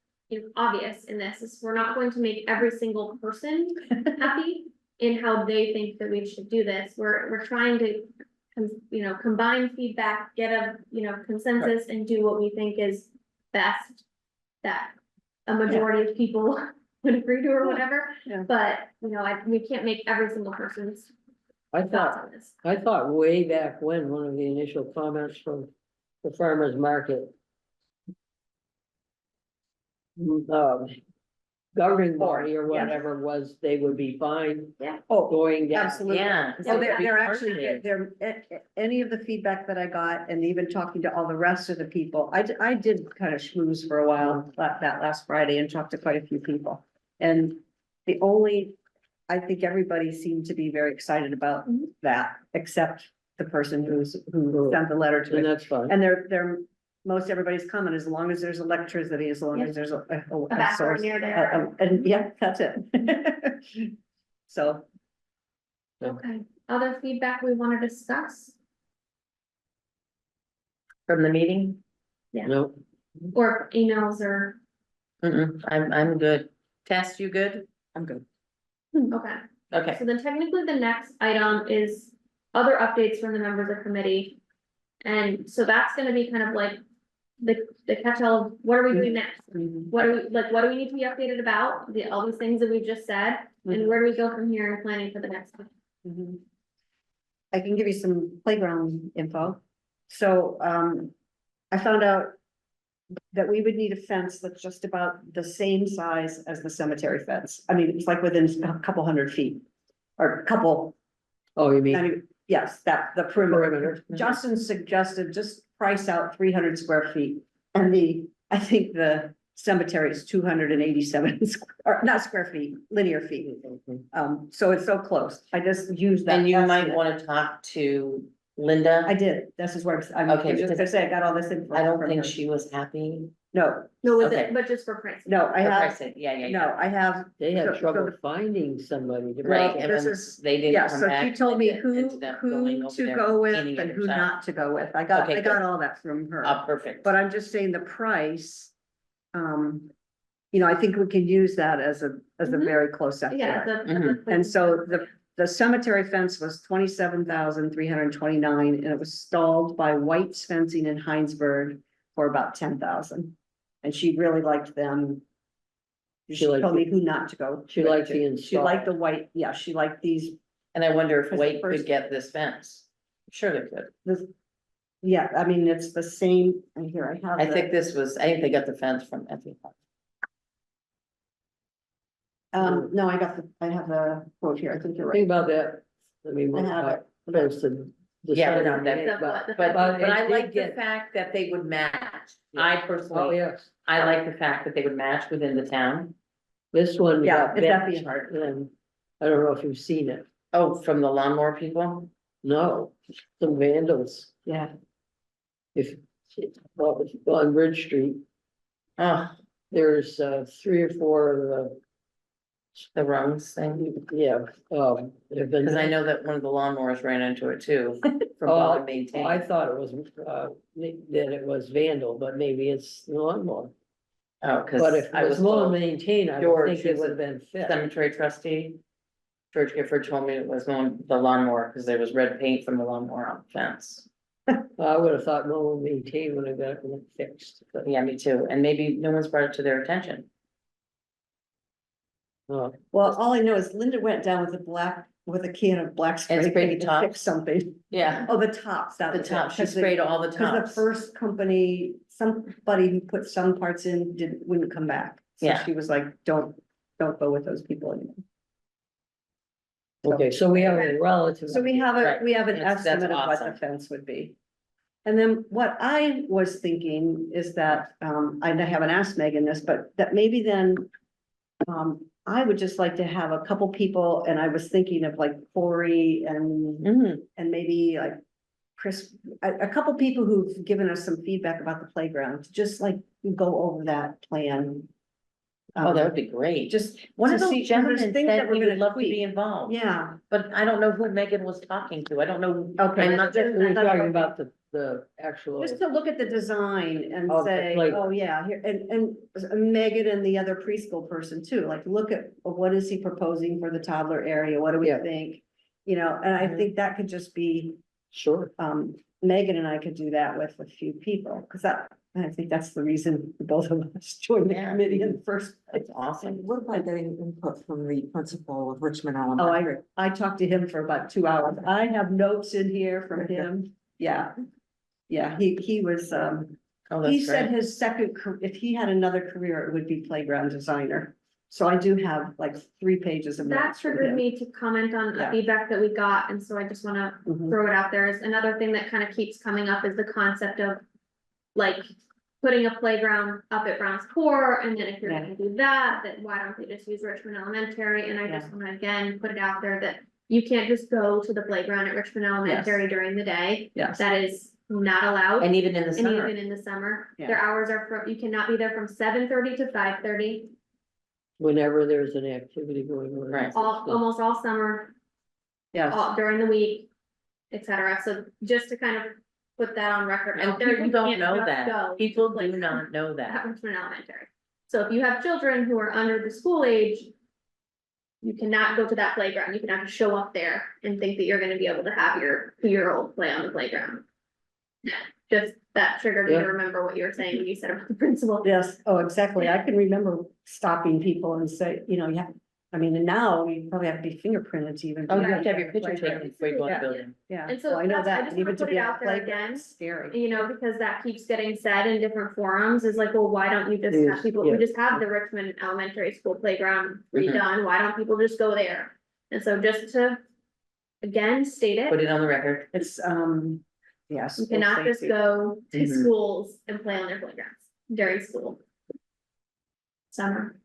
obvious in this, is we're not going to make every single person happy in how they think that we should do this, we're trying to combine feedback, get a, consensus and do what we think is best that a majority of people would agree to or whatever, Yeah. but, we can't make every single person's I thoughts thought, on this. I thought way back when, one of the initial comments from the farmer's market. Governing body or Yeah. whatever was, they would be fine. Yeah. Oh, Going down. absolutely. Yeah. Well, Yeah. they're actually, Targeted. any of the feedback that I got, and even talking to all the rest of the people, I did kind of schmooze for a while that last Friday and talked to quite a few people. And I think everybody seemed to be very excited about Mhm. that, except the person who sent the letter to And it. that's fine. And most everybody's comment, as long as there's electricity, as long Yeah. as there's a A bathroom source. near there. And yeah, that's it. So, Okay, other feedback we wanna discuss, From the meeting? No, or emails or, I'm good. Tess, you good? I'm good. okay. Okay, So then technically the next item is other updates from the members of committee. And so that's gonna be kind of like the catch-all of what are we doing next? What do we need to be updated about? All these things that we just said, and where do we go from here in planning for the next one? mhm. I can give you some playground info. So, I found out that we would need a fence that's just about the same size as the cemetery fence. I mean, it's like within a couple hundred feet. Or a couple, oh, you I mean mean, yes, the perimeter. perimeter? Justin suggested just price out 300 square feet, and I think the cemetery is 287 or not square feet, linear feet. So it's so close, I just used that. and you might estimate. wanna talk to Linda. I did, this is where I'm Okay, just because gonna say, I got all this info. I don't from think her. she was happy. No, No, with Okay. it, but just for price. no, I Or have, pricing. Yeah. no, I have. They so- had so trouble the- finding somebody to. Right, make and it. this then is- they didn't Yeah, come so back. she told me and who ended up going over to there go with painting it and who herself. not to go with. I Okay, got good. all that from her. Oh, perfect. But I'm just saying the price, I think we can use that as a Mhm. very close Yeah. estimate. And so the cemetery fence was 27,329, and it was stalled by White's Fencing in Heinsberg for about 10,000. And she really liked them. She She liked told me the- who not to go. She with liked too. the She liked the white, yeah, she liked these, And I wonder if Because the Wade could first- get this fence. Sure they could. yeah, I mean, it's the same, and here I have. I the- think they got the fence from Effie. No, I have the quote here, I think you're Think right. about that. I mean, I have it. Fenced and Yeah, decided no, on that- it, but- But But I it like did the get- fact that they would match. Yeah. I Oh, personally, yes, I like the fact that they would match within the town. this one. Yeah, got it's bent, definitely hard. and I don't know if you've seen it. Oh, from the lawnmower people? No, some vandals, Yeah, well, on Bridge Street, Oh, there's 3 or 4 of the rungs thing. they've been. Cause I know that one of the lawnmowers ran into it too. From Oh, Bob I Maintain. thought it was, that it was vandal, but maybe it's lawnmower. Oh, But cause if I it was was lawn told, maintained, I would George, think it who's would have been fit. cemetery trustee. George Gifford told me it was on the lawnmower, cause there was red paint from the lawnmower on the fence. I would have thought lawn maintained would have got it fixed, but Yeah, me too, and maybe no one's brought it to their attention. Uh, Well, all I know is Linda went down with a can of black spray sprayed paint the to fix tops? something. Yeah, Oh, the tops, that the was it. top, she 'Cause sprayed all the Cause the tops. first company, somebody who put some parts in wouldn't come back. So Yeah. she was like, don't go with those people anymore. okay, so we have a relative. So we have Right. we have an That's estimate of what the awesome. fence would be. And then what I was thinking is that, I haven't asked Megan this, but that maybe then. I would just like to have a couple people, and I was thinking of like Corey Mhm. and maybe like. Chris, a couple people who've given us some feedback about the playground, to just like go over that plan. Oh, that would be great. Just. One of to see- 'cause those there's gentlemen things said that we're he would gonna love to be tweak. involved. Yeah, But I don't know who Megan was talking to. I don't know. okay. I'm not just. We're talking about the actual. Just to look at the design and Of the say, playground. oh, yeah, here, and Megan and the other preschool person too, like, look at what is he proposing for the toddler area? What do we Yeah. think? You know, and I Mhm. think that could just be, Sure. Megan and I could do that with a few people, because I think that's the reason both of us joined the Yeah. committee in the first place. That's awesome. And what about getting input from the principal of Richmond Oh, Elementary? I talked to him for about 2 hours. I have notes in here from him. Yeah. Yeah, he was, Oh, he that's said great. his if he had another career, it would be playground designer. So I do have like 3 pages of That notes from triggered him. me to comment on Yeah. the feedback that we got, and so I just wanna Mhm. throw it out there. Is another thing that kind of keeps coming up is the concept of like putting a playground up at Brown's Core, and then if you're gonna do that, then why don't they just use Richmond Elementary? And I just wanna again put it out there that you can't just go to the playground at Richmond Elementary during the day. Yes. That is not allowed. And even in the And summer. even in the summer, Yeah. their hours are from, you cannot be there from 7:30 to 5:30, Whenever there's an activity going on. Right. almost all summer, Yes, during the week, et cetera. So just to kind of put that on record. And out there, people you don't can't know just that. go to People the do playground not know at that. Richmond Elementary. So if you have children who are under the school age, you cannot go to that playground. You cannot just show up there and think that you're gonna be able to have your 2-year-old play on the playground. Just that triggered me to Yeah. remember what you were saying when you said about the principal. yes, oh, exactly. I can remember stopping people and say, you know, yeah, I mean, and now you probably have to be fingerprinted to even. Oh, be you have to have at your the picture playground. taken before you go in the Yeah. building. Yeah, And so well, I know that's- I that, just and even wanna to put be it at out the there playground, again. it's scary. You know, because that keeps getting said in different forums is like, well, why don't you just Yes, have people, yeah. we just have the Richmond Elementary School playground redone, why don't people just go there? And so just to, again, state Put it, it on the record. It's, yes. you cannot just go to Mhm. schools and play on their playgrounds during school. Summer.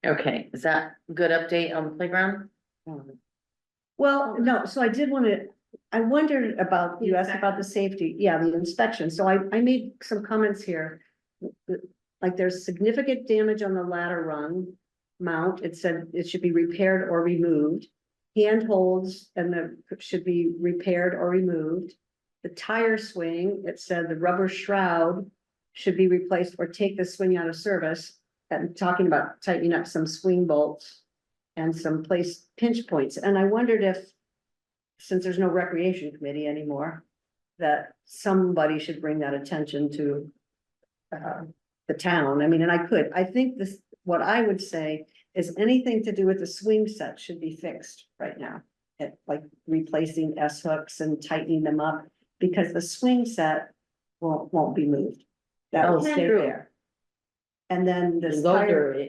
Okay, is that a good update on the playground? Well, no, so I wondered about, you asked about the safety, yeah, the inspection, so I made some comments here. Like there's significant damage on the ladder rung mount, it said it should be repaired or removed. Handholds should be repaired or removed. The tire swing, it said the rubber shroud should be replaced or take the swing out of service. And talking about tightening up some swing bolts and some pinch points, and I wondered if, since there's no recreation committee anymore, that somebody should bring that attention to the town. I mean, and I think this, what I would say is anything to do with the swing set should be fixed right now. Like replacing S hooks and tightening them up, because the swing set won't be moved. That Oh, will stay true. there. And then this And those tire, are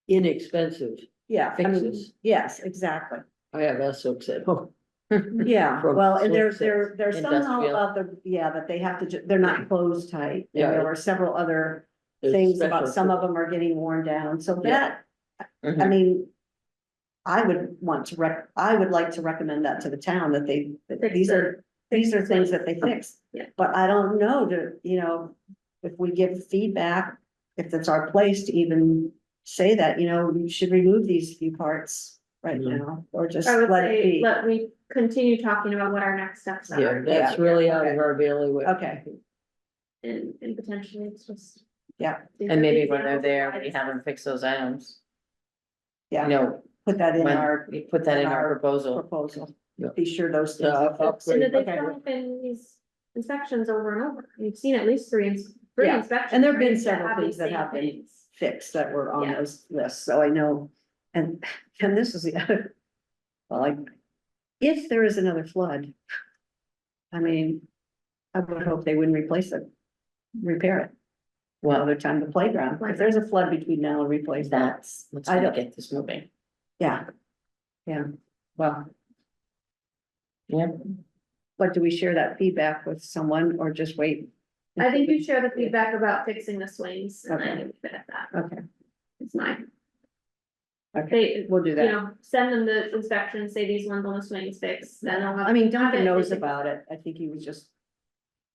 inexpensive. yeah, I mean, fixes. yes, exactly. I have S-hooks at home. Yeah, From well, and swing there's, sets. there's somehow Industrial. about that they have to, they're not closed tight. And Yeah. there were several other There's things about, special some of tools. them are getting worn down, so Yeah. that, I Mhm. mean. I would like to recommend that to the town, that that Fix these the- are things that they fix. Yeah. But I don't know if we give feedback, if it's our place to even say that, you should remove these few parts right Mhm. now, or just I would let it say, be. let me continue talking about what our next steps Yeah, are. that's Yeah. really out Okay. of our bailiwick. Okay, And potentially it's just. yeah, these And are maybe the when they're examples there, of why we this have is- them fix those items. You yeah, know, put that in when our we put that in our proposal. proposal. Yeah. Be sure those Yeah, things. are fixed. And that they've Okay. come up in these inspections over and over. You've seen at least three Yeah, inspections. and there've been right, that several have things these that same have been things. fixed that were on Yeah. those lists, so I know. And this is the other, well, like, if there is another flood, I mean, I would hope they wouldn't replace it, repair it. Well, Another time, the playground, if there's a flood between now and replace that, that's, let's I don't- get this moving. yeah. Yeah, well, Yeah, but do we share that feedback with someone or just wait? I think you share the feedback about fixing the swings and then Okay. you leave it at that. Okay, It's mine. okay, They, we'll do you that. know, send them the inspection, say these ones on the swings fixed, then they'll have. I mean, have Duncan it, knows they can- about it. I think he was just,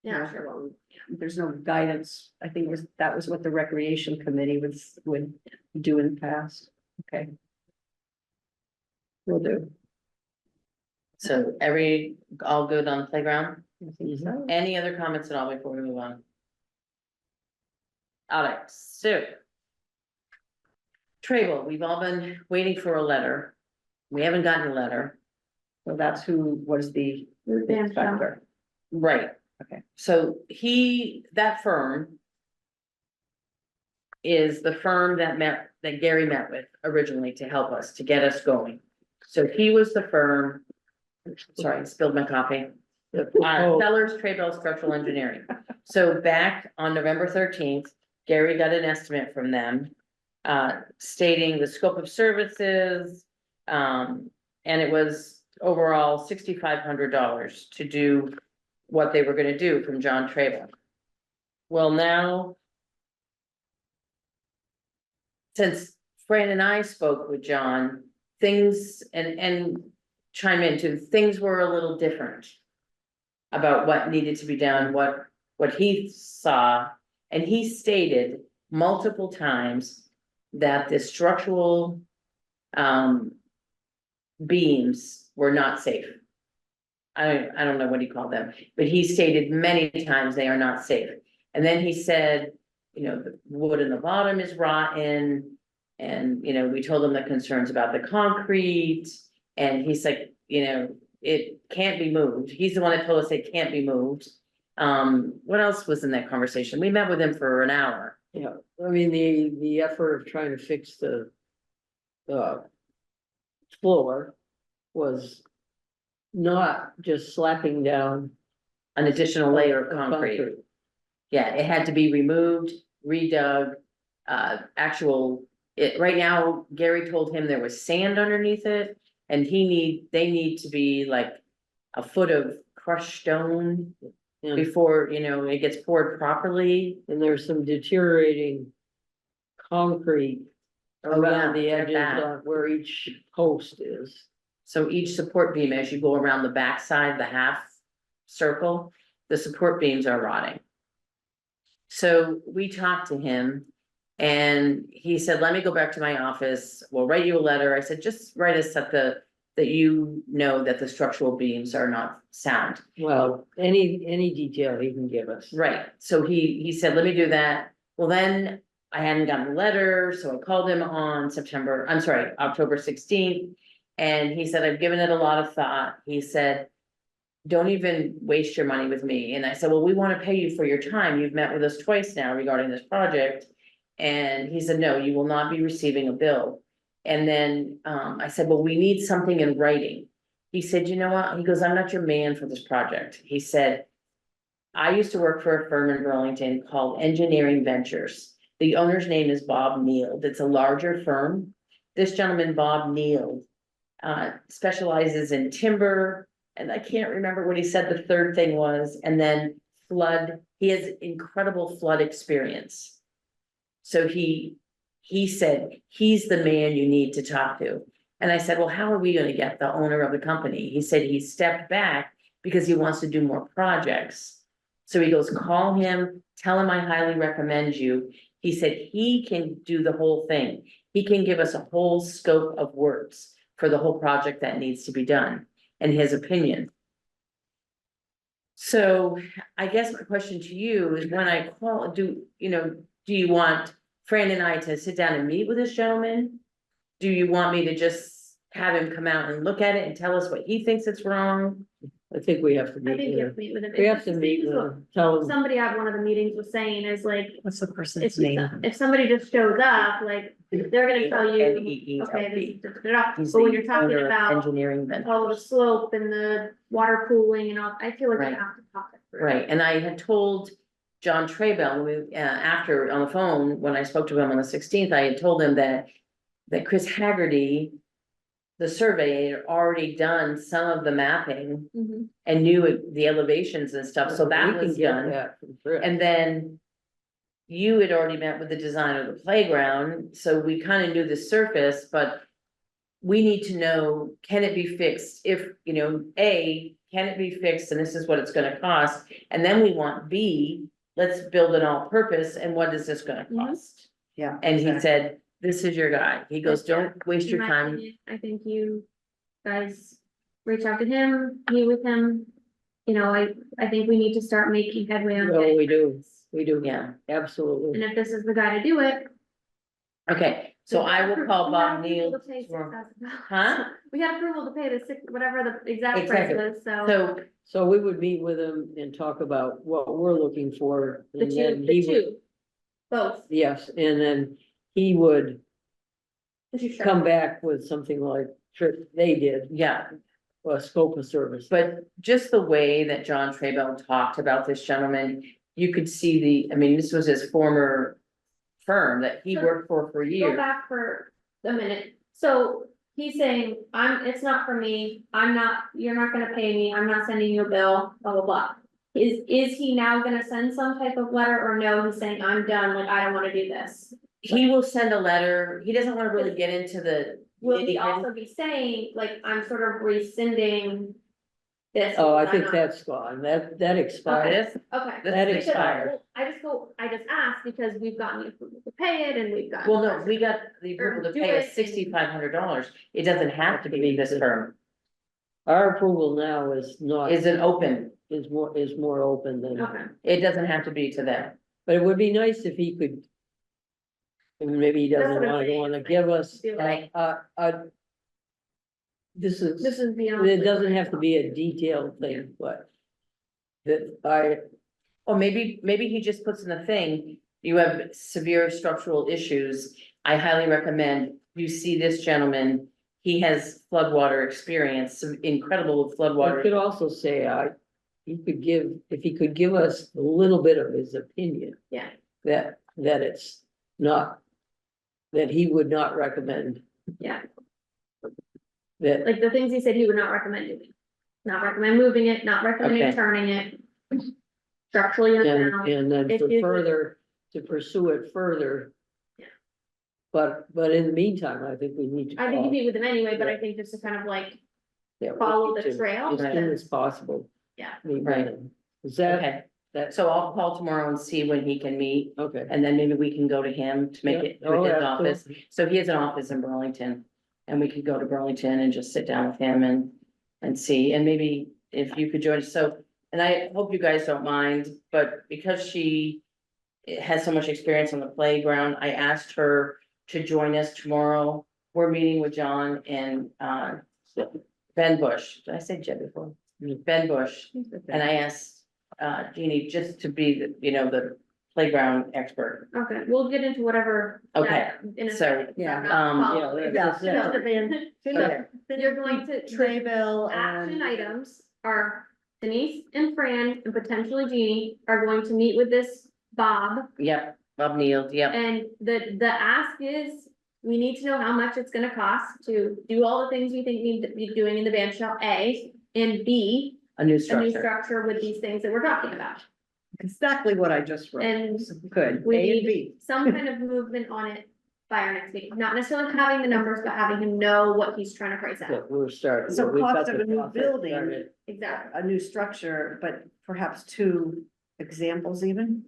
Yeah, sure, well, there's no guidance. I think that was what the recreation committee would do in the past. Okay. Will do. so all good on playground? I think so. Any other comments at all before we move on? All right, so. Trable, we've all been waiting for a letter. We haven't gotten a letter. So that's who was the Ruth Van Shell. inspector. Right. Okay. So that firm. Is the firm that Gary met with originally to help us, to get us going. So he was the firm. Sorry, I spilled my coffee. Sellers Traybell Structural Engineering. So back on November 13th, Gary got an estimate from them. Stating the scope of services. And it was overall $6,500 to do what they were gonna do from John Traybell. Well, now. Since Fran and I spoke with John, things and chime into, things were a little different. About what needed to be done, what he saw, and he stated multiple times that the structural. Beams were not safe. I don't know what he called them, but he stated many times they are not safe. And then he said, you know, the wood in the bottom is rotten. And, you know, we told him the concerns about the concrete, and he's like, you know, it can't be moved. He's the one that told us it can't be moved. What else was in that conversation? We met with him for an hour. Yeah, I mean, the effort of trying to fix the. Floor was not just slapping down. An additional layer of concrete. Yeah, it had to be removed, redug, right now, Gary told him there was sand underneath it. And they need to be like a foot of crushed stone And, before, you know, it gets poured properly. and there's some deteriorating concrete Oh, around the yeah, edges that. of where each post is. So each support beam, as you go around the backside, the half circle, the support beams are rotting. So we talked to him and he said, let me go back to my office. We'll write you a letter. I said, just write us that you know that the structural beams are not sound. Well, any detail he can give us. Right. So he said, let me do that. Well, then I hadn't gotten a letter, so I called him on October 16th. And he said, I've given it a lot of thought. He said, don't even waste your money with me. And I said, well, we want to pay you for your time. You've met with us twice now regarding this project. And he said, no, you will not be receiving a bill. And then I said, well, we need something in writing. He said, you know what? He goes, I'm not your man for this project. He said, I used to work for a firm in Burlington called Engineering Ventures. The owner's name is Bob Neild. It's a larger firm. This gentleman, Bob Neild, specializes in timber. And I can't remember what he said the third thing was, and then flood. He has incredible flood experience. So he said, he's the man you need to talk to. And I said, well, how are we gonna get the owner of the company? He said he stepped back because he wants to do more projects. So he goes, call him, tell him I highly recommend you. He said he can do the whole thing. He can give us a whole scope of works for the whole project that needs to be done, in his opinion. So I guess my question to you is, when I call, do you want Fran and I to sit down and meet with this gentleman? Do you want me to just have him come out and look at it and tell us what he thinks it's wrong? I think we have to I meet think with you have him. to meet with him. We If have to this meet is with what him, tell him, Somebody at one of the meetings was saying is like, What's the person's if somebody just shows up, like, they're gonna tell you, okay, this is da-da-da-da. He's But when the you're talking owner of about engineering all the ventures. slope and the water pooling and all, I feel like you Right. have to talk it through. Right, and I had told John Traybell, when we, after, on the phone, when I spoke to him on the 16th, I had told him that Chris Haggerty, the survey, had already done some of the mapping Mhm. and knew the elevations and stuff, so that we can was get done. that from Chris. And then you had already met with the designer of the playground, so we kind of knew the surface, but we need to know, can it be fixed? If, you know, A, can it be fixed? And this is what it's gonna cost. And then we want B, let's build an all-purpose, and what is this gonna Mhm. cost? Yeah. And he exactly. said, this is your guy. He goes, don't waste In your my time. opinion, I think you guys reach out to him, meet with him. You know, I think we need to start making headway on. Well, getting we do. this. We do, Yeah, absolutely. And if this is the guy to do it. okay, so I will call we had Bob approval Neal to pay tomorrow. $6,000. Huh? We had approval to pay the six, whatever the exact price Exactly. was, so. So, So we would meet with him and talk about what we're looking for. The And then two, he the would, two, both. yes, and then he would The two come sharp. back with something like they did, yeah, a scope of service. but just the way that John Traybell talked about this gentleman, you could see I mean, this was his former firm that he So, worked for Go years. back for a minute. So he's saying, it's not for me. You're not gonna pay me. I'm not sending you a bill, blah, blah, blah. Is he now gonna send some type of letter or no? He's saying, I'm done, like, I don't wanna do this. He will send a letter, he doesn't wanna really get into the. Will he nitty-gritty. also be saying, like, I'm sort of rescinding this? Oh, I because I'm think not- that's gone, that expired. This, Okay. that Because, expired. well, I just asked because we've gotten the approval to pay it and we've got. well, no, we got the approval to do pay it us and- $6,500, it doesn't have to be this firm, Our approval now is not, isn't open, is more open than, Okay, it doesn't have to be to them. but it would be nice if he could. And maybe he That's doesn't what I'm wanna saying, wanna like, give us, be like, this this is, is beyond. it doesn't have to be a detailed thing, but. That Or maybe he just puts in the thing, you have severe structural issues, I highly recommend you see this gentleman. He has floodwater experience, some incredible I floodwater. could also say, if he could give us a little bit of his opinion. Yeah. That it's not, that he would not recommend. Yeah. That, Like the things he said he would not recommend doing. Not recommend moving it, not recommending Okay. turning it. Structurally unsound. and then If for you- further, to pursue it further. Yeah. But in the meantime, I think we need to. I think you call- meet with him anyway, but Yeah. I think just to kind of like yeah, we follow need the to, trail. As soon as possible. Yeah. meet with Right. him. Is that, Okay, that, so I'll call tomorrow and see when he can meet, okay. and then maybe we can go to him to make Yeah. it Oh, with his office. absolutely. So he has an office in Burlington, and we could go to Burlington and just sit down with him and see, and maybe if you could join us, so. And I hope you guys don't mind, but because she has so much experience on the playground, I asked her to join us tomorrow. We're meeting with John and, Ben Bush, did I say Jed before? Ben Bush, and I asked, Jeannie just to be the playground expert. Okay, we'll get into whatever. Okay, in a so, second. yeah, I'm not um, following. yeah, So- Okay. You're going to, Tray bill action and, items are Denise and Fran and potentially Jeannie are going to meet with this Bob. Yep, Bob Neal, yep, And the ask is, we need to know how much it's gonna cost to do all the things we think need to be doing in the band shell, A. And B, a new a new structure. structure with these things that we're talking about. exactly what I just wrote. And Good, we A and need B. some kind of movement on it by our next meeting, not necessarily having the numbers, but having him know what he's trying to price out. That we're starting. So we've got cost of the a new process building. started. Exactly. A new structure, but perhaps two examples even,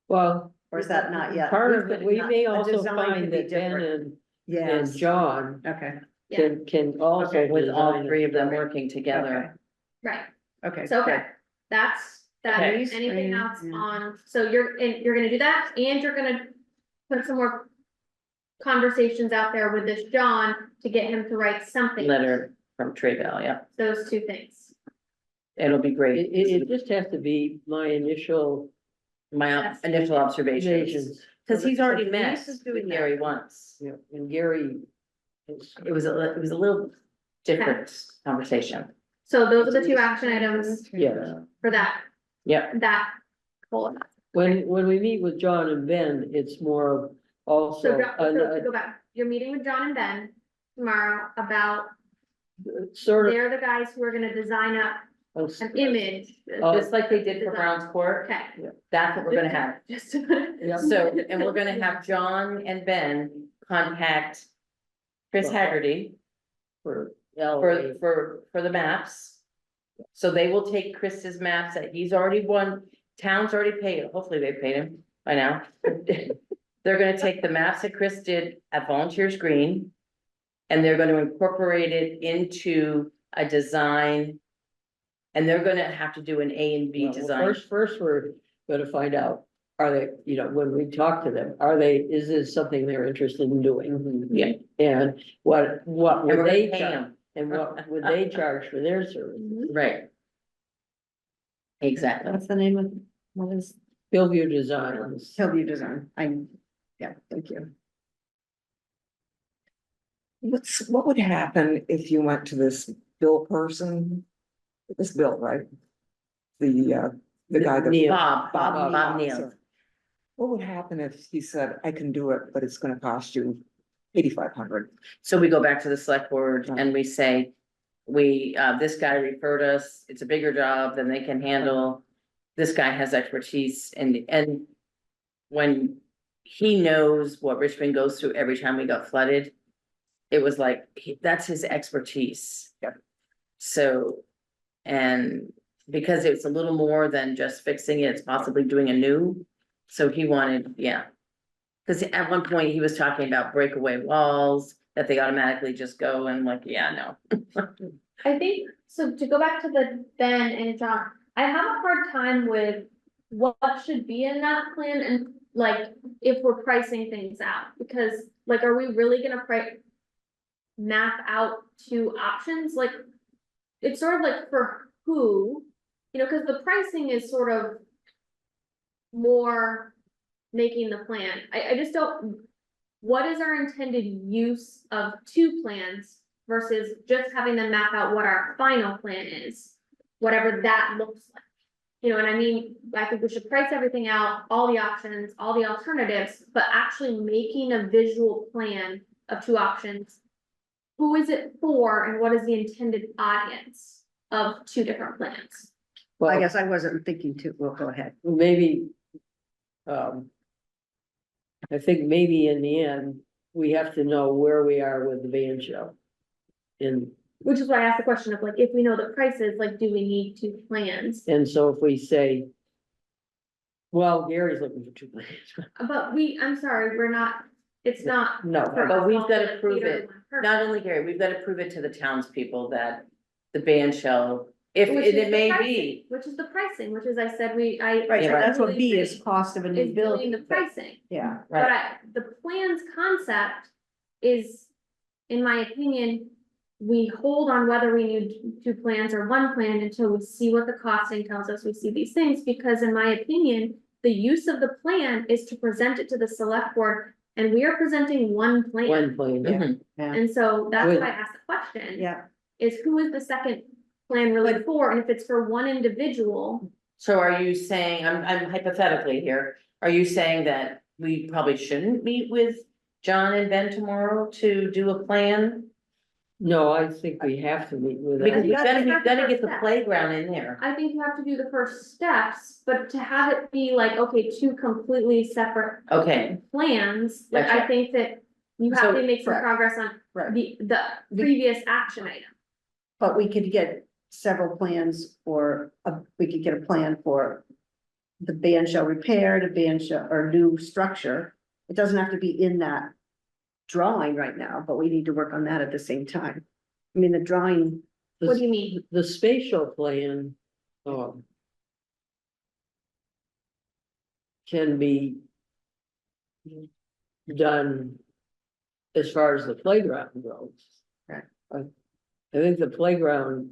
Well, or is that not yet? part of it, we may A also design find could be that Ben different. and Yes, John okay, Yeah. can also. Okay, With all design three of them it. working together. Right, okay. so, okay, good. that's, that, Okay. anything Fran, else yeah. on, so you're gonna do that, and you're gonna put some more conversations out there with this John to get him to write something. Letter from Traybell, yeah. Those two things. it'll be It, great. it just has to be my initial My initial observations, observations. because he's already So met Denise is doing with that. Gary once. Yeah, and Gary is, It was it was a little different conversation. So those are the two action items yeah. for that, Yep, that whole. When we meet with John and Ben, it's more of So, also, to go back, you're meeting with John and Ben tomorrow about, sort of. they're the guys who are gonna design up an image. just like they did for Brown's Court, Okay. that's what we're gonna have. Just. Yeah. So, and we're gonna have John and Ben contact Chris Haggerty For for the maps. So they will take Chris's maps that he's already won, town's already paid, hopefully they paid him by now. They're gonna take the maps that Chris did at Volunteers Green. And they're gonna incorporate it into a design. And they're gonna have to do an A and B design. First, we're gonna find out, are they, you know, when we talk to them, are they, is this something they're interested in doing? Yeah. And what And would we're they gonna pay charge, them, and what would they charge for their service? right? Exactly. What's the name of, what is Hillview Designs. Hillview Design? Yeah, thank you. What would happen if you went to this Bill person? This Bill, right? The guy that. Neil. Bob Neal. What would happen if he said, I can do it, but it's gonna cost you 8,500? So we go back to the select board and we say, this guy referred us, it's a bigger job than they can handle. This guy has expertise and when he knows what Richmond goes through every time we got flooded, it was like, that's his expertise. Yep. So, and because it's a little more than just fixing it, it's possibly doing a new, so he wanted, yeah. Cause at one point he was talking about breakaway walls, that they automatically just go and like, yeah, no. I think, so to go back to the Ben and John, I have a hard time with what should be in that plan and like, if we're pricing things out, because like, are we really gonna map out two options? Like, it's sort of like for who, you know, cause the pricing is sort of more making the plan. I just don't, what is our intended use of two plans versus just having them map out what our final plan is, whatever that looks like. You know what I mean? I think we should price everything out, all the options, all the alternatives, but actually making a visual plan of two options. Who is it for and what is the intended audience of two different plans? I Well, guess I wasn't thinking too, well, go ahead. maybe. I think maybe in the end, we have to know where we are with the band show. And, Which is why I asked the question of like, if we know the prices, like, do we need two plans? and so if we say. Well, Gary's looking for two plans. But I'm sorry, we're not, it's not. No, for But us we've all gotta to prove cater to it. one person. Not only Gary, we've gotta prove it to the townspeople that the band shall, if Which it is the may pricing, be. Which is the pricing, which is I said, Right, Yeah, so that's what B is, cost of a new Is doing building. the pricing, Yeah, but the plan's concept is, in my opinion. We hold on whether we need two plans or one plan until we see what the costing tells us, we see these things, because in my opinion. The use of the plan is to present it to the select board, and we are presenting one plan. one plane, yeah. Mhm. And so that's Good. why I asked the question. yeah. Is who is the second plan really for, and if it's for one individual, So are you saying, I'm hypothetically here, are you saying that we probably shouldn't meet with John and Ben tomorrow to do a plan? No, I think we have to meet with. Because them. we've gotta get the playground in there. I think you have to do the first steps, but to have it be like, okay, two completely separate Okay, plans, like, I Gotcha. think that. You have So- to make some Correct. progress on Right. the previous action item. But we could get several plans for, we could get a plan for. The band shell repair, the band shell or new structure. It doesn't have to be in that. Drawing right now, but we need to work on that at the same time. I mean, the drawing, What do you mean? The spatial plan. Can be. Done. As far as the playground goes. Right. I think the playground.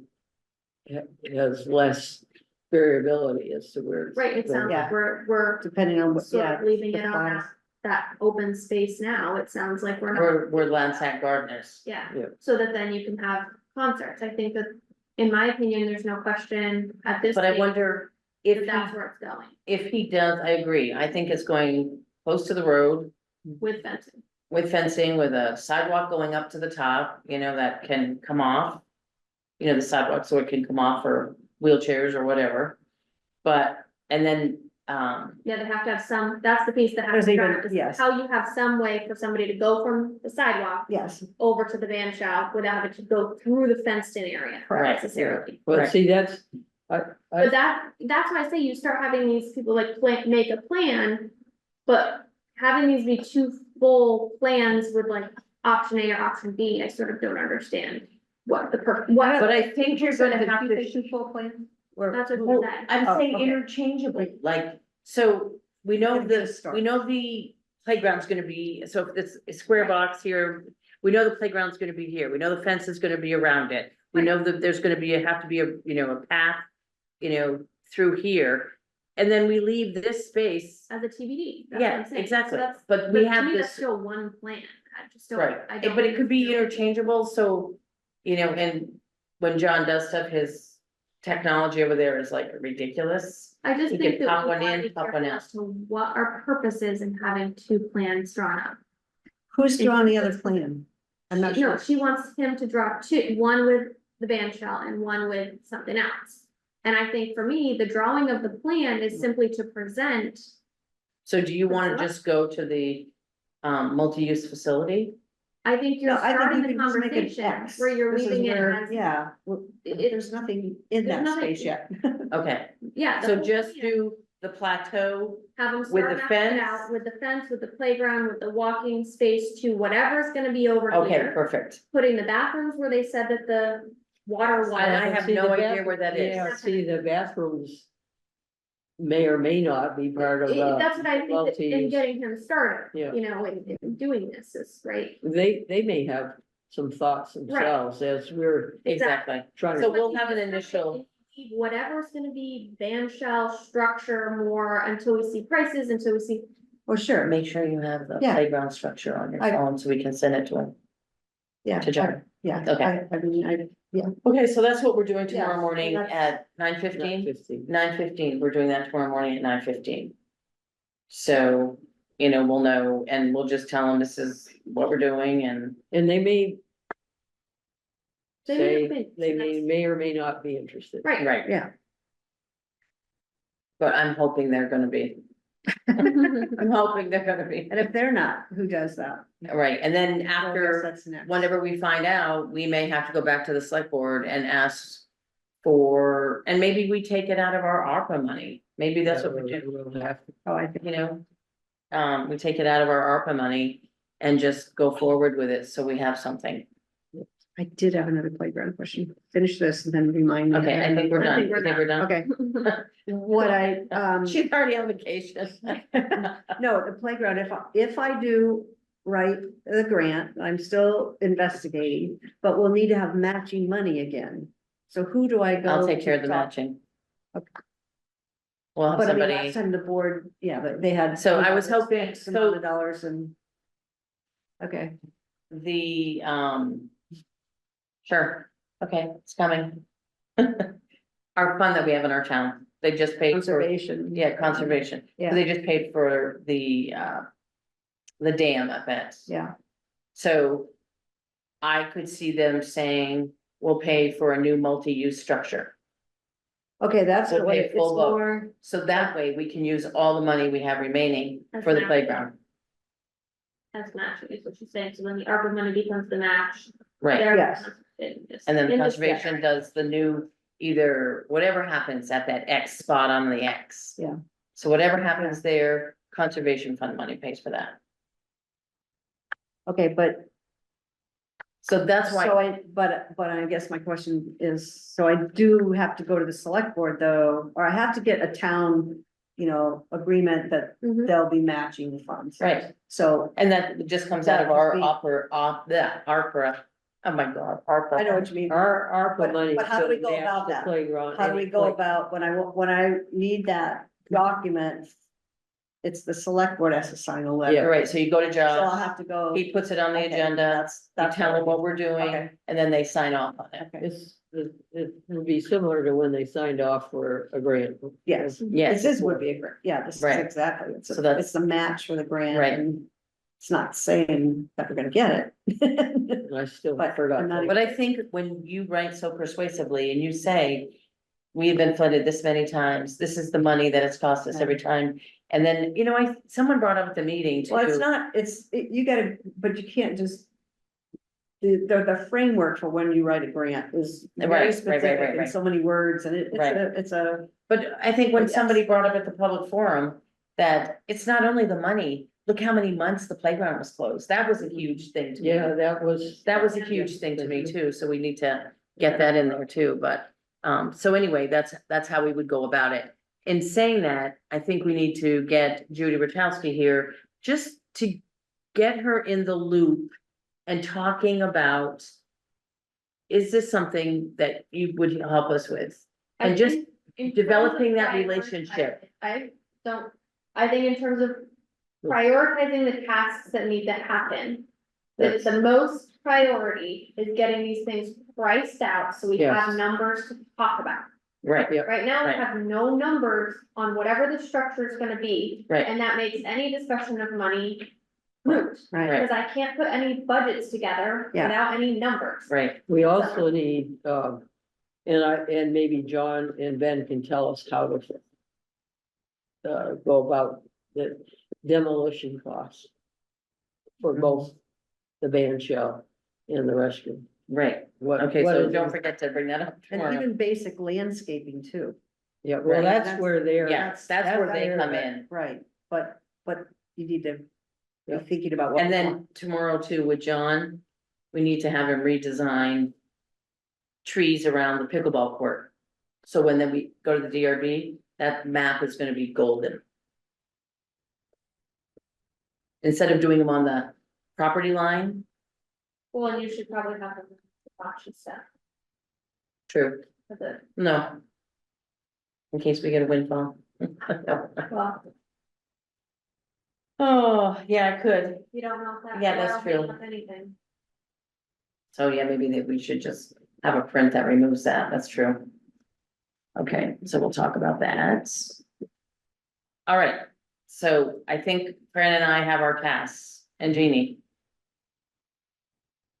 has less variability as to where. it's Right, it sounds going. like we're Depending on what, sort yeah. of leaving the it on plans. that open space now, it sounds like we're not, We're Landsat gardeners. yeah. Yeah. So that then you can have concerts, I think that, in my opinion, there's no question at this. But I stage wonder that if that's he, where it's going, if he does, I agree, I think it's going close to the road. with fencing. With fencing, with a sidewalk going up to the top, that can come off. The sidewalk so it can come off for wheelchairs or whatever. But, and then, Yeah, they have to have some, that's the piece that has There's to even- be, is yes. how you have some way for somebody to go from the sidewalk Yes, over to the van shell without having to go through the fenced in area Correct. necessarily. But Right. see, that's, But that's why I say you start having these people like make a plan, but having these be two full plans with like option A or option B, I sort of don't understand what what. but I think you're gonna have two to. full plans? Or, That's what Well, he said. I'm Oh, saying okay. interchangeably, like, so we know Gotta get a the, start. we know the playground's gonna be, so if it's a square box here. We know the playground's gonna be here, we know the fence is gonna be around it, we know that there's gonna be, have to be a path. Through here, and then we leave this space. As a TBD. That's what I'm Yeah, saying. exactly, So that's- but we to have me, that's this, still one plan. I just don't. right, I don't but it could be feel- interchangeable, so. And when John does stuff, his technology over there is like ridiculous. I just You think could pop that we one wanna in, be pop one careful out. as to what our purpose is in having two plans drawn up. who's drawing the other plan? I'm not No, sure. she wants him to draw two, one with the band shell and one with something else. And I think for me, the drawing of the plan is simply to present. So do you wanna What? just go to the, multi-use facility? I think No, you're I think starting you the can just make it conversation X. where you're This is leaving it where- as. Yeah, well, It- there's nothing in there's that nothing- space yet. Okay, Yeah. the so whole just plan. do the plateau, Have them with start the mapping it fence? out with the fence, with the playground, with the walking space to whatever's gonna be over okay, here. perfect. Putting the bathrooms where they said that the water was. I have See, no the idea where that is. Yeah, see, the bathrooms may or may not be part of That's what I think that in multi-use. getting him started, Yeah. in doing this is, right? They may have some thoughts themselves as we're Exactly. trying So to. we'll have an initial, Whatever's gonna be band shell structure more until we see prices, until we see. Well, sure, make sure you have the Yeah. playground structure on your I- phone so we can send it to him. yeah. To John. Yeah, Okay. I mean, yeah, Okay, so that's what we're doing Yeah, tomorrow morning that's- at 9:15. We're doing that tomorrow morning at 9:15. So, we'll know, and we'll just tell them this is what we're doing and, And they may They may say, have been- they may or may not be interested. Right. right, yeah. but I'm hoping they're gonna be. I'm hoping they're gonna be, And if they're not, who does that? right, and then Well, I guess after, that's next. whenever we find out, we may have to go back to the select board and ask. And maybe we take it out of our ARPA money, maybe that's what we do. We'll have to- Oh, I think, We take it out of our ARPA money and just go forward with it, so we have something. I did have another playground question. Finish this and then remind me. Okay, I think we're I done, think we're I think we're done. Okay, what I, She's already on vacation. no, the playground, if I do write the grant, I'm still investigating, but we'll need to have matching money again. So who do I go? I'll take to care of the talk- matching. Okay. We'll have But I mean, somebody, last time the board, yeah, but they had. So I was hoping- X amount of dollars and. Okay, the, sure, okay, it's coming. Our fund that we have in our town, they just paid for, conservation. yeah, conservation, Yeah. they just paid for the dam event. Yeah, So I could see them saying, we'll pay for a new multi-use structure. okay, that's We'll what pay it's full vote. more, So that way we can use all the money we have remaining That's for the matching. playground. That's matching, is what she's saying, so then the ARPA money becomes the match. Right, They're- Yes. and then the in this- conservation does the new, either whatever happens at that X spot on the X. Yeah. So whatever happens there, conservation fund money pays for that. okay, but. So that's So why, but I guess my question is, so I do have to go to the select board though, or I have to get a town, agreement that Mhm. they'll be matching the funds. right, So, and that just comes out of That our would be- ARPA, Oh, my God. ARPA. I know what you mean. Our But- ARPA money. but how do we go doesn't match about the that? Playground. How do we any go play- about when I need that document? It's the select board has to sign a All letter. right, so you go to So I'll Josh, have to go. he puts it on the Okay, agenda, That's, you that's. tell him what we're doing, Okay. and then they sign off on it. Okay, it would be similar to when they signed off for a grant. yes. Yes, This would be a grant, yeah, this is Right. exactly, it's, So that's- it's the match for the grant. Right. And it's not saying that we're gonna get it. And I still But forgot. I'm not but I think when you write so persuasively and you say, we've been flooded this many times, this is the money that it's cost us every time. And then, someone brought up at the meeting Well, it's too, not, you gotta, but you can't just. The framework for when you write a grant is Right, very right, specific right, in right. so many words and Right. it's a, but I think when Yes. somebody brought up at the public forum. That it's not only the money, look how many months the playground was closed, that was a huge thing to me. Yeah, that was. That was a huge thing to me too, so we need to get that in there too, but, so anyway, that's how we would go about it. In saying that, I think we need to get Judy Rotowski here, just to get her in the loop and talking about. Is this something that you would help us with? I And just think in terms developing of that priority- relationship. I think in terms of prioritizing the tasks that need to happen. That That's- the most priority is getting these things priced out, so we have Yes. numbers to talk about. Right, Yep. Right now, we Right. have no numbers on whatever the structure is gonna be, right, and that makes any discussion of money moot. right, Because I can't put any budgets together Yeah. without any numbers. right, We also need, and maybe John and Ben can tell us how to. Go about the demolition costs. For both the band shell and the restroom. right. What? Okay, what so is don't it? forget to bring that up and tomorrow. even basic landscaping too. Yeah, well, Right. that's where they're. Yeah, that's where they come in. Right, but you need to Yeah. be thinking about what. And we then want. tomorrow too with John, we need to have him redesign. Trees around the pickleball court. So when then we go to the DRB, that map is gonna be golden. Instead of doing them on the property line, Well, and you should probably have the auction stuff true, for the, no. In case we get a windfall. well, Oh, yeah, I could. you don't know if that. Yeah, that's oil may true. have Anything. So yeah, maybe that we should just have a print that removes that, that's true. Okay, so we'll talk about that. All right, so I think Fran and I have our tasks, and Jeannie.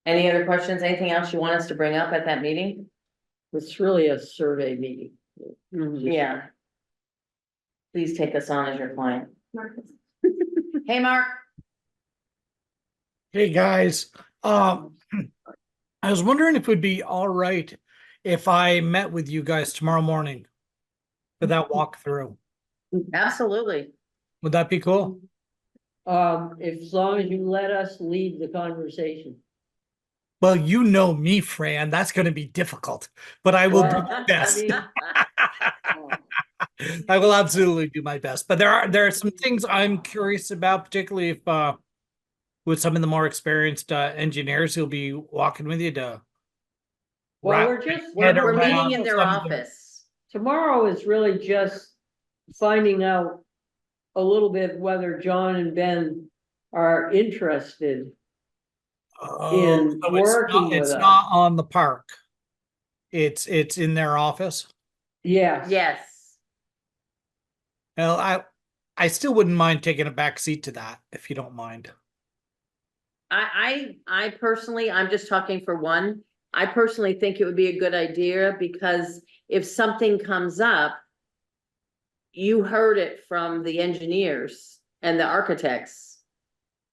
Any other questions, anything else you want us to bring up at that meeting? It's really a survey meeting. Yeah. Please take us on as your client. Marcus. Hey, Mark. Hey, guys, I was wondering if it would be all right if I met with you guys tomorrow morning for that walkthrough. Absolutely. Would that be cool? If, as long as you let us lead the conversation. Well, you know me, Fran, that's gonna be difficult, but I will do Well, my I best. mean, oh, I will absolutely do my best, but there are some things I'm curious about, particularly if with some of the more experienced engineers who'll be walking with you to. Well, wrap we're just, my head We're meeting around in their some of the- office. tomorrow is really just finding out a little bit whether John and Ben are interested. Oh, in so working with it's us. not on the park. It's in their office. Yes. Yes. Well, I still wouldn't mind taking a back seat to that, if you don't mind. I personally, I'm just talking for one. I personally think it would be a good idea because if something comes up. You heard it from the engineers and the architects.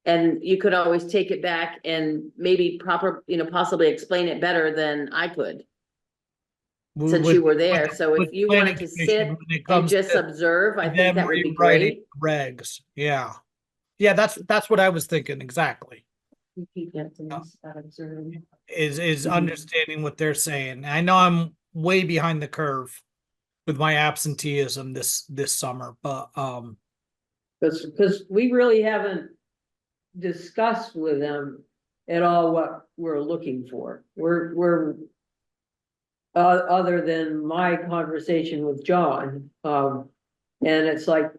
And you could always take it back and maybe possibly explain it better than I could, since you were there. So if you wanted to sit and just observe, I think that would be great. Regs, yeah. Yeah, that's what I was thinking, exactly. Is understanding what they're saying. I know I'm way behind the curve with my absenteeism this summer, but Because we really haven't discussed with them at all what we're looking for. We're other than my conversation with John, and it's like,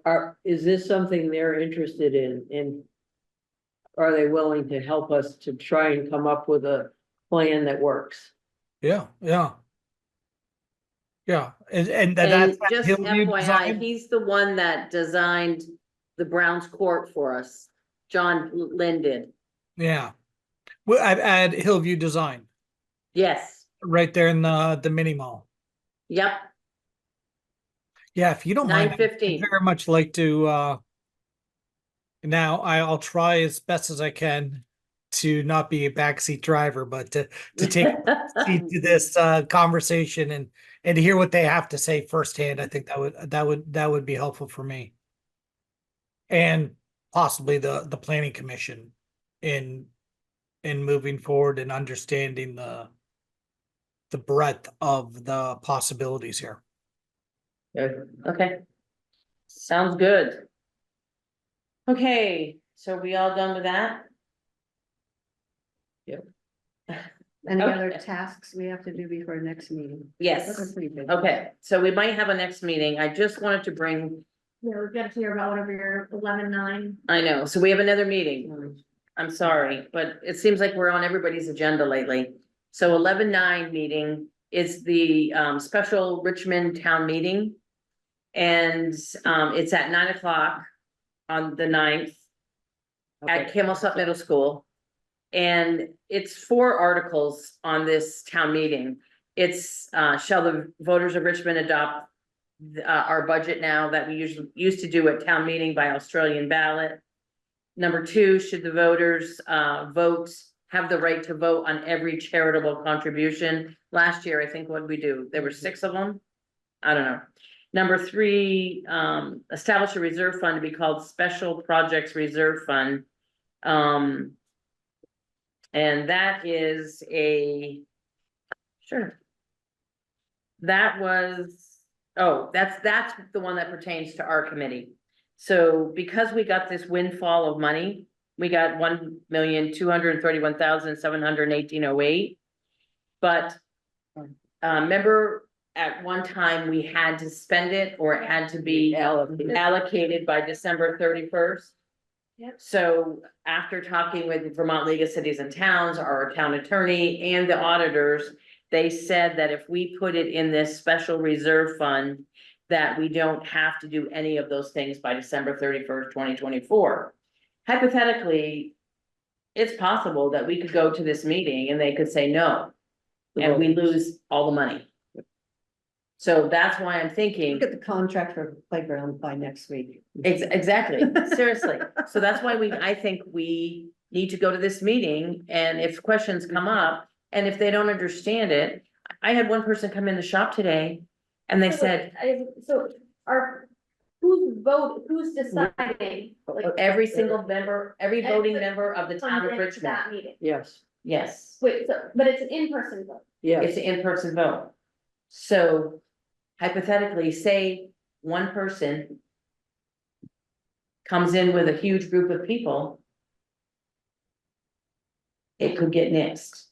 is this something they're interested in? And are they willing to help us to try and come up with a plan that works? Yeah, yeah. Yeah, and And that's that just Hillview FYI, design? he's the one that designed the Browns Court for us. John Lynn did. Yeah. Well, I've add Hillview Design Yes, right there in the mini mall. yep, Yeah, if you don't mind, I'd 9:15. very much like to now I'll try as best as I can to not be a backseat driver, but to take seat to this conversation and to hear what they have to say firsthand. I think that would be helpful for me. And possibly the planning commission in moving forward and understanding the breadth of the possibilities here. Okay. Sounds good. Okay, so we all done with that? Any Okay. other tasks we have to do before next meeting? Yes. That's pretty big. Okay, so we might have a next meeting. I just wanted to bring, Yeah, we've got to hear about whatever your 11-9. I know, so we have another meeting. I'm sorry, but it seems like we're on everybody's agenda lately. So 11-9 meeting is the special Richmond town meeting. And it's at 9 o'clock on the 9th at Camelsup Middle School. And it's 4 articles on this town meeting. It's shall the voters of Richmond adopt our budget now that we usually used to do at town meeting by Australian ballot. Number 2, should the voters have the right to vote on every charitable contribution? Last year, I think, what did we do? There were 6 of them. I don't know. Number 3, establish a reserve fund to be called Special Projects Reserve Fund. And that is sure. That was, that's the one that pertains to our committee. So because we got this windfall of money, we got 1,231,718.08. But remember at one time we had to spend it, or it had to be allocated by December 31st. Yep. So after talking with Vermont League of Cities and Towns, our town attorney and the auditors, they said that if we put it in this special reserve fund, that we don't have to do any of those things by December 31st, 2024. Hypothetically, it's possible that we could go to this meeting and they could say no, and we lose all the money. So that's why I'm thinking. Look at the contract for playground by next week. Exactly, seriously. So that's why I think we need to go to this meeting, and if questions come up, and if they don't understand it, I had one person come in the shop today and they said, Who's deciding? Like, every single member, every voting Every- member of the town of comes into Richmond. that meeting. Yes, Yes, Wait, but it's an in-person vote. yes. it's an in-person vote. So hypothetically, say one person comes in with a huge group of people, it could get nixed.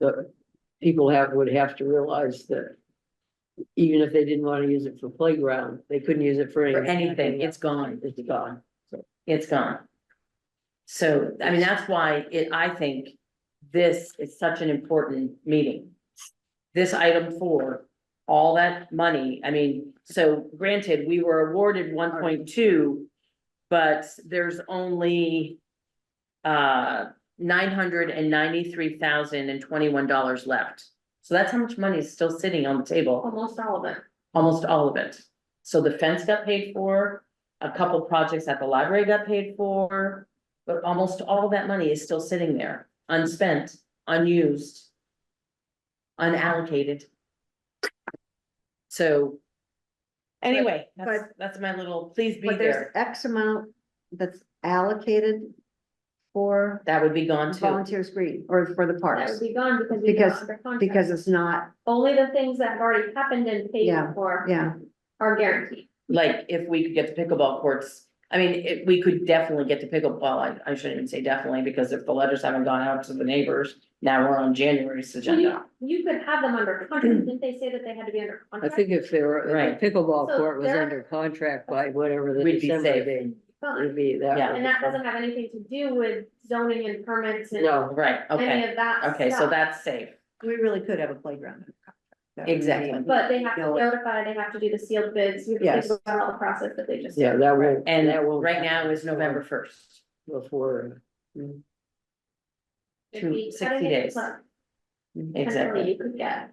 The people would have to realize that even if they didn't want to use it for playground, they couldn't use it for For anything. anything, it's gone. It's gone. It's gone. So, I mean, that's why I think this is such an important meeting. This item 4, all that money, I mean, so granted, we were awarded 1.2, but there's only $993,021 left. So that's how much money is still sitting on the table. Almost all of it. Almost all of it. So the fence got paid for, a couple projects at the library got paid for, but almost all that money is still sitting there, unspent, unused, unallocated. So anyway, that's my little, please be But there's there. X amount that's allocated for That would be gone too. volunteers green or for the That parks. would be gone because we Because- got under contract. Because it's not, Only the things that have already happened and paid Yeah. for yeah, are guaranteed. Like if we could get the pickleball courts I mean, we could definitely get to pickleball, I shouldn't even say definitely, because if the letters haven't gone out to the neighbors, now we're on January's Well, agenda. you could have them under contract, didn't they say that they had to be under I contract? think if there were, Right. if the pickleball So court was there- under contract by whatever the We'd be December safe. date, Fine. it'd be that. Yeah. would And be that fine. doesn't have anything to do with zoning and permits and No, Right, any okay, of that okay, so stuff. that's safe, We really could have a playground. That would be- Exactly. But they have to Bill- notify, they have to do the sealed bids, you have to Yes. think about all the process that they just. yeah, did. that won't. and that won't right happen now is November first. Before. If to we 60 cut it into days. club, potentially Exactly, You could get.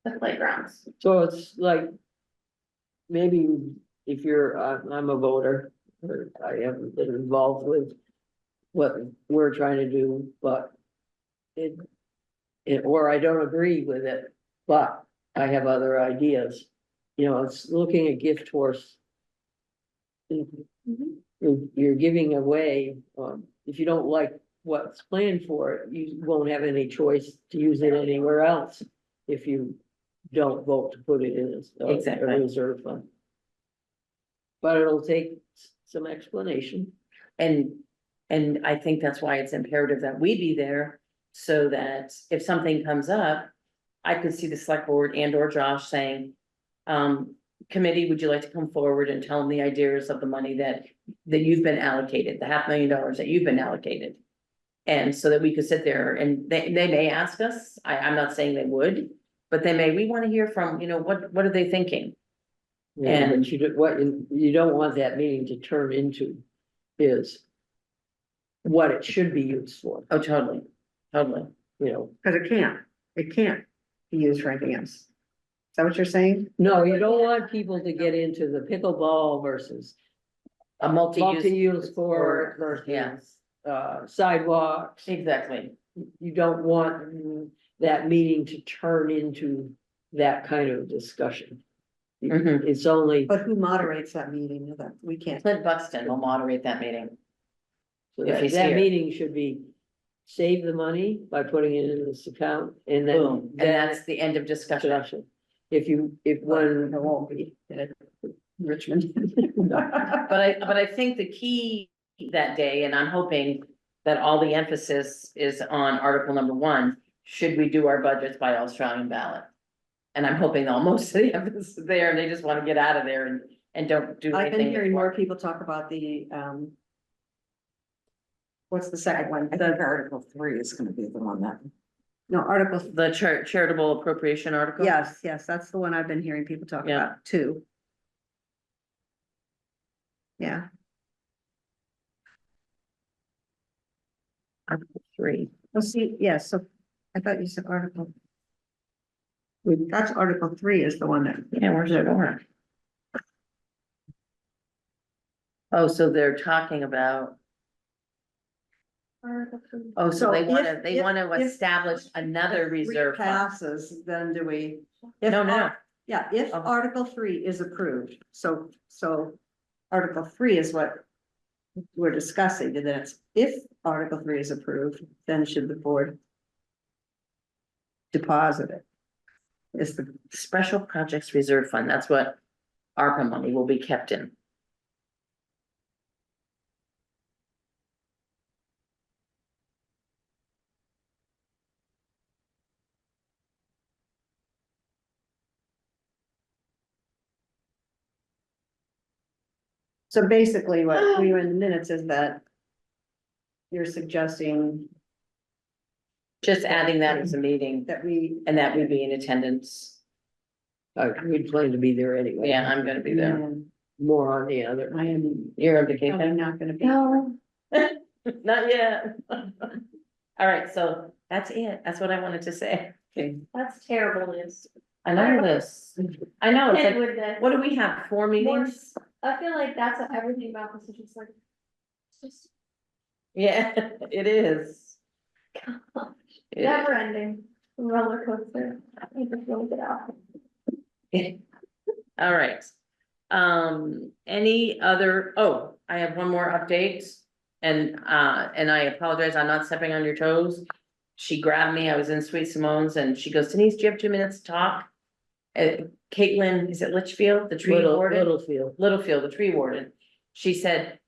The playgrounds. So it's like. Maybe if you're, I'm a voter, or I haven't been involved with. What we're trying to do, but. Or I don't agree with it, but I have other ideas. You know, it's looking at gift horse. You're giving away, if you don't like what's planned for it, you won't have any choice to use it anywhere else. If you don't vote to put it in a Exactly. reserve fund. But it'll take some explanation. and I think that's why it's imperative that we be there, so that if something comes up. I could see the select board and or Josh saying, committee, would you like to come forward and tell them the ideas of the money that you've been allocated, the $500,000 that you've been allocated? And so that we could sit there and they may ask us, I'm not saying they would, but we want to hear from, what are they thinking? And And- you do, what you don't want that meeting to turn into is. What it should be used for, Oh, totally, totally. you know, Cause it can't be used for anything else. Is that what you're saying? no, you don't want people to get into the pickleball versus. A Multi-use court Yeah, versus, sidewalks. exactly, You don't want that meeting to turn into that kind of discussion. Mhm. It's only, But who moderates that meeting? That we can't. Clint Buxton will moderate that meeting. if that he's here. meeting should be. Save the money by putting it in this account and Boom, then. and that's the end of discussion. Discussion. If one. There won't be at Richmond. But I think the key that day, and I'm hoping that all the emphasis is on article number 1, should we do our budgets by Australian ballot? And I'm hoping that most of the emphasis is there, and they just wanna get out of there and don't do I've been anything. hearing more people talk about the, what's the second one? I think Article 3 is gonna be the one that. No, Article, The charitable appropriation article? yes, that's the one I've been hearing people talk Yeah. about too. Yeah, Article 3. well, see, yes, so I thought you said Article. That's Article 3 is the one that, Yeah, where's their door? Oh, so they're talking about, oh, so So they wanna, if- they if- wanna if- establish another if 3 reserve fund. passes, then do we? if No, no. Yeah, if Oh. Article 3 is approved, so Article 3 is what we're discussing, and then it's, if Article 3 is approved, then should the board deposit it? Is the, Special Projects Reserve Fund, that's what ARPA money will be kept in. so basically what we were in the minutes is that you're suggesting Just adding that as a meeting, that we. and that we'd be in attendance. we'd plan to be there anyway. Yeah, I'm gonna be there. More on the other. I am You're on probably vacation? not gonna be. No, Not yet. All right, so that's it. That's what I wanted to say. that's terrible news. I know this. I know, it's And like, with this, what do we have, 4 meetings? I feel like that's everything about this is just like. It's just Yeah, it is. It never ending roller coaster. I just really get out. is. All right. Any other, I have one more update. And I apologize, I'm not stepping on your toes. She grabbed me, I was in Sweet Simone's and she goes, Denise, do you have 2 minutes to talk? Caitlin, is it Litchfield, the tree warden? Littlefield. Littlefield, the tree warden, she said,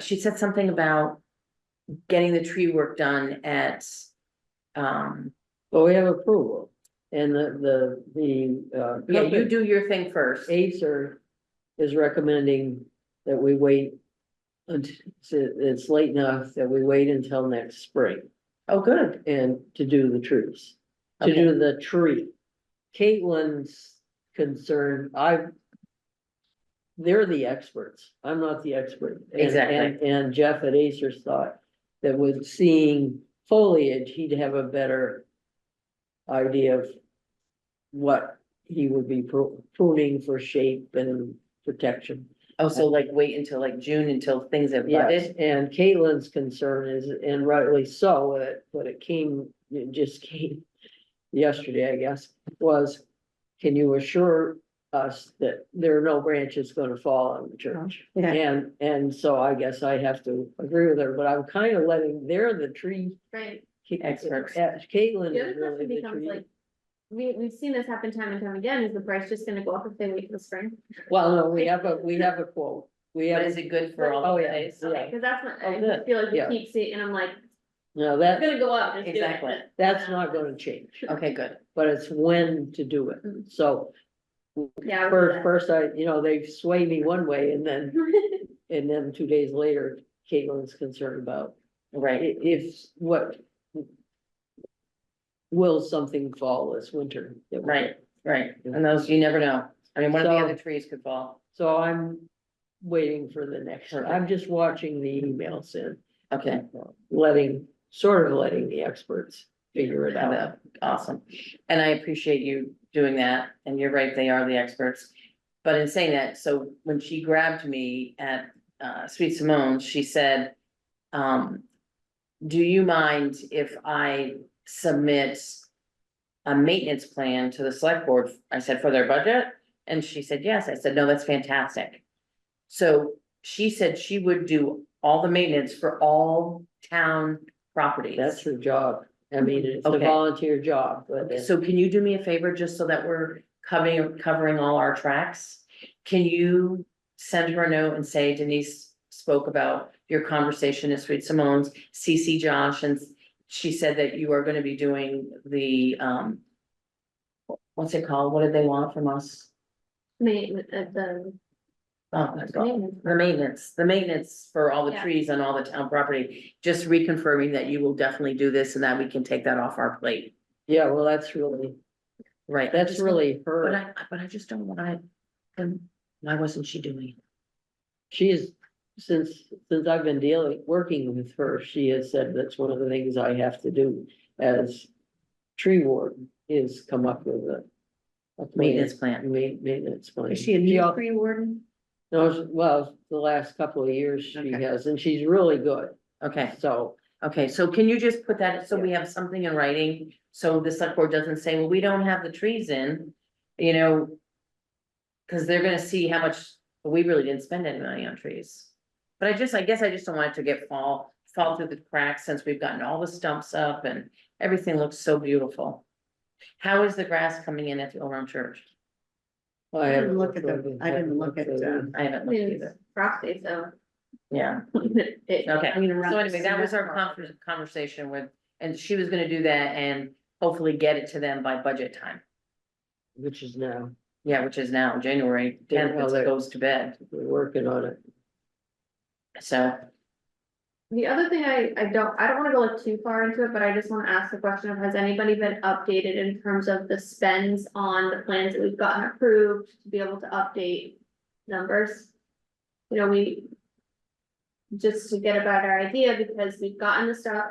she said something about getting the tree work done at, But we have approval, and yeah, you do your thing first. Acer is recommending that we wait until, it's late enough that we wait until next spring Oh, good. and to do the trees. To Okay. do the tree. Caitlin's concern, they're the experts, I'm not the expert. Exactly. And Jeff at Acer's thought that with seeing foliage, he'd have a better idea of what he would be pruning for shape and protection. Oh, so like wait until like June until things have Yes, budded? and Caitlin's concern is, and rightly so, but it just came yesterday, I guess, was, can you assure us that there are no branches gonna fall on the church? Yeah. And so I guess I have to agree with her, but I'm kind of letting, they're the tree. Right. Experts. Caitlin The other is really question the becomes tree. like, we've seen this happen time and time again, is the price just gonna go up if they wait till the spring? Well, no, we have a quote. We But have, is it good for all Oh, the yeah. days? Okay, cause that's what, I good. just feel like we Yeah. keep seeing, and I'm like, no, it's that, gonna go up. just do it. Exactly. that's not gonna change, Okay, good. but it's when to do it. So Yeah. I would do first, they sway me one way and then, 2 days later, Caitlin's concerned about Right, will something fall this winter? right, right. And those, you never know. I mean, one of the So- other trees could fall. So I'm waiting for the next, Perfect. I'm just watching the emails and Okay. letting the experts figure it out. Awesome. And I appreciate you doing that. And you're right, they are the experts. But in saying that, so when she grabbed me at Sweet Simone's, she said, do you mind if I submit a maintenance plan to the select board? I said, for their budget? And she said, yes. I said, no, that's fantastic. So she said she would do all the maintenance for all town properties. That's her job. I mean, it's a Okay. volunteer job, but So can you do me a favor, just so that we're covering all our tracks? Can you send her a note and say Denise spoke about your conversation at Sweet Simone's, CC Josh, and she said that you are gonna be doing the, what's it called? What did they want from us? Oh, let's go. The maintenance for all the Yeah. trees on all the town property, just reconfirming that you will definitely do this and that we can take that off our plate. yeah, well, that's really Right. her. But I just don't want to, why wasn't she doing it? She's, since I've been working with her, she has said that's one of the things I have to do as tree warden, is come up with a Maintenance plan. Maintenance plan. Is she a new tree warden? No, well, the last couple of years she Okay. has, and she's really good, Okay, so. okay, so can you just put that, so we have something in writing, so the select board doesn't say, well, we don't have the trees in, you know. Cause they're gonna see how much, we really didn't spend any money on trees. But I guess I just don't want it to get fall through the cracks, since we've gotten all the stumps up and everything looks so beautiful. How is the grass coming in at the Orem Church? I didn't look at I didn't look at, I haven't I looked mean, it's either, frosty, so. yeah. It- Okay, I mean, around so anyway, that was our the- conversation with, and she was gonna do that and hopefully get it to them by budget time. Which is now, Yeah, which is now January Yeah, 10th, well, it they- goes to bed, we're working on it. so, The other thing I don't wanna go like too far into it, but I just wanna ask the question of, has anybody been updated in terms of the spends on the plans that we've gotten approved to be able to update numbers? You know, just to get a better idea, because we've gotten the stuff,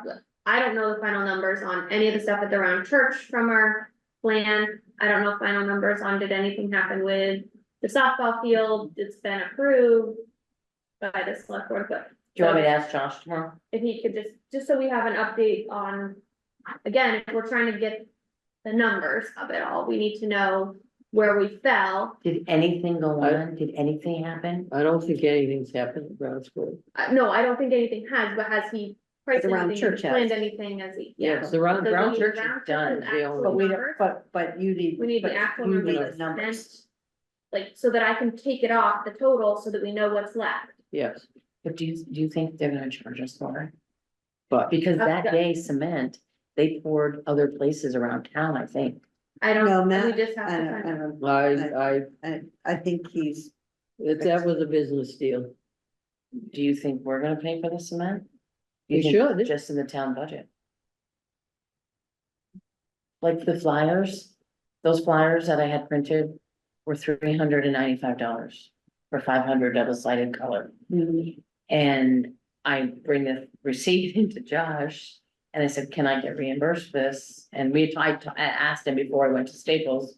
I don't know the final numbers on any of the stuff at the round church from our plan. I don't know final numbers on, did anything happen with the softball field, it's been approved by the select board, but do you want me to ask Josh tomorrow? if he could just so we have an update on, again, if we're trying to get the numbers of it all, we need to know where we fell. Did anything go on? Did anything happen? I don't think anything's happened at Brown School. No, I don't think anything has, but has he priced The round anything, church has. planned anything as he? Yeah, it's the round, So Brown we need church is round done. church's The only- actual But we don't, numbers. but you need. We need the but actual you need numbers the numbers. spent. like, so that I can take it off the total so that we know what's left. Yes, But do you think they're gonna charge us for it? but Because that Okay. day cement, they poured other places around town, I think. I don't, No, we Matt, just have I to don't, find I out. don't, I think he's, that was a business deal. Do you think we're gonna pay for the cement? We You think it's should. just in the town budget? Like the flyers, those flyers that I had printed were $395 for 500 double-sided color. And I bring the receipt into Josh and I said, can I get reimbursed for this? And I asked him before I went to Staples.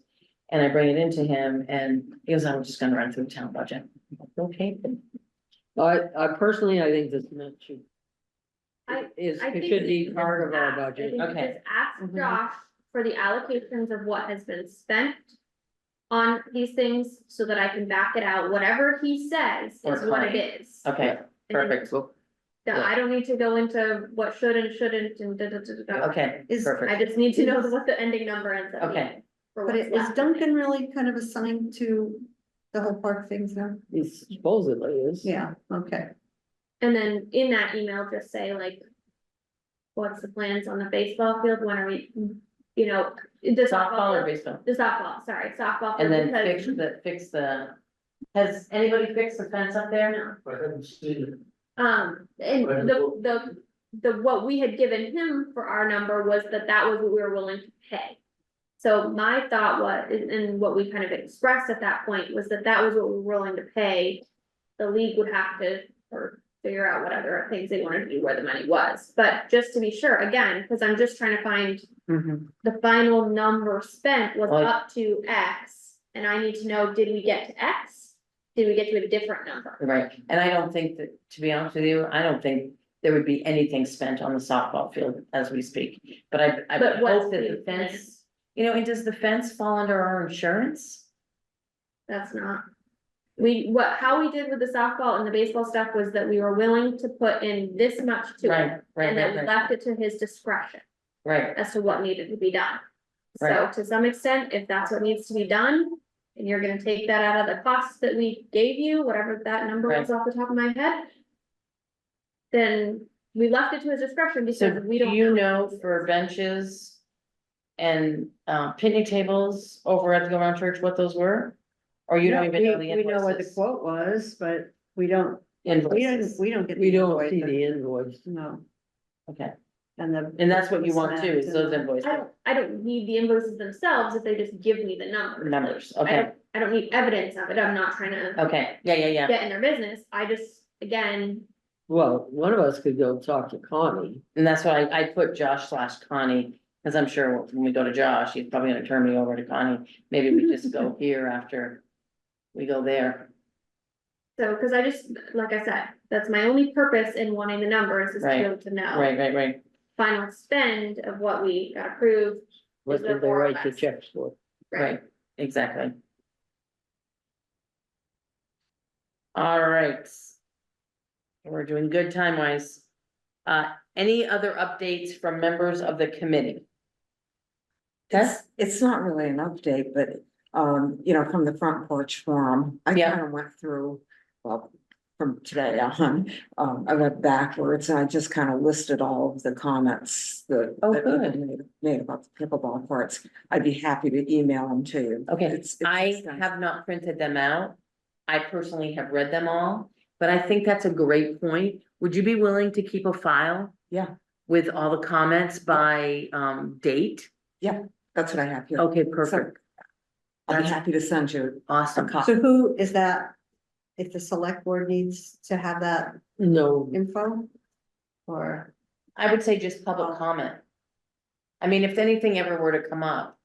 And I bring it into him and he goes, I'm just gonna run through the town budget. I'm like, okay. I personally, I think this cement should. I Is, think it should be just part of our ask. I budget. think you Okay. just ask Mhm. Josh for the allocations of what has been spent on these things, so that I can back it out, whatever he says Or is what Connie. it is. Okay, And then perfect. that I don't need to go into what should and shouldn't and da, da, da, da, da. Okay, Is- perfect. I just need to know what the ending number ends up being. Okay. For but what's is left. Duncan really kind of assigned to the whole park things now? He supposedly is. Yeah, okay. And then in that email, just say like, what's the plans on the baseball field, when are we, the Softball or softball, baseball? the softball, sorry, softball. And field, then because- fix the, has anybody fixed the fence up there? No. I haven't seen it. And what we had given him for our number was that was what we were willing to pay. So my thought was, and what we kind of expressed at that point was that was what we were willing to pay. The league would have to, or figure out what other things they wanted to do where the money was, but just to be sure, again, because I'm just trying to find the final number spent was Well, up to X. And I need to know, did we get to X? Did we get to a different number? Right, and I don't think that, to be honest with you, I don't think there would be anything spent on the softball field as we speak. But I would But what's hope that the plan? fence, and does the fence fall under our insurance? That's not. How we did with the softball and the baseball stuff was that we were willing to put in this much to it. Right, And that we left it to his discretion right, as to what needed to be done. So Right. to some extent, if that's what needs to be done, and you're gonna take that out of the costs that we gave you, whatever that number was off the top of my head. Then we left it to his discretion so because we do don't. you know for benches and picnic tables over at the Go Round Church what those were? Or you don't even know the We know what the invoices? quote was, but we don't Invoices, get. We the don't invoice. see the invoice. No, okay, and that's what you want too, is those invoices, I don't need the invoices themselves if they just give me the numbers. numbers, I okay, don't need evidence of it, I'm not trying to okay, yeah. get in their business, I just, again, Well, one of us could go talk to Connie. And that's why I put Josh / Connie, because I'm sure when we go to Josh, he's probably gonna turn me over to Connie. Maybe we just go here after we go there. so, cause I just, like I said, that's my only purpose in wanting the numbers is to be Right. able to know. Right. Final spend of what we got approved, What Is there did they more or write the less? checks for? Right, exactly. All right. We're doing good time wise. Any other updates from members of the committee? It's not really an update, but, from the front porch forum, I Yeah. kind of went through, well, from today on, I went backwards and I just kind of listed all of the comments that. Oh, that people good. made about the pickleball courts. I'd be happy to email them to you. Okay, It's I extensive. have not printed them out. I personally have read them all, but I think that's a great point. Would you be willing to keep a file Yeah, with all the comments by date? that's what I have here. Okay, perfect, I'll be That's- happy to send you a awesome. copy. So who is that? If the select board needs to have that No, info? Or, I would say just public comment. I mean, if anything ever were to come up,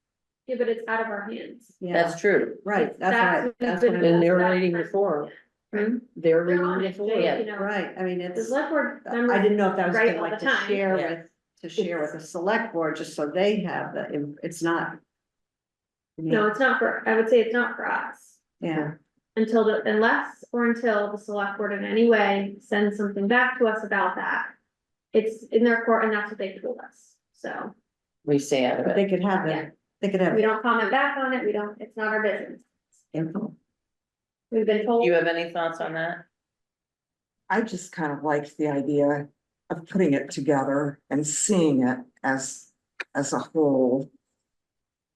yeah, but it's out of our hands. yeah, that's true. right, That's that's who's what, been- and they're that's reading the person. forum. Hmm? They're They're on reading the it, forum. Yeah. you know, right, I mean, the it's, select board I members, didn't know if that was right gonna all like the to time. share Yeah. with, the select board, just so they have the, it's not. no, it's not I would say it's not for us. Yeah, Until unless the select board in any way sends something back to us about that. It's in their court and that's what they told us, so We stay out of but it. they could have Yeah. it, they could have we don't comment back on it, it's not our business. info. We've been Do told. you have any thoughts on that? I just kind of liked the idea of putting it together and seeing it as a whole.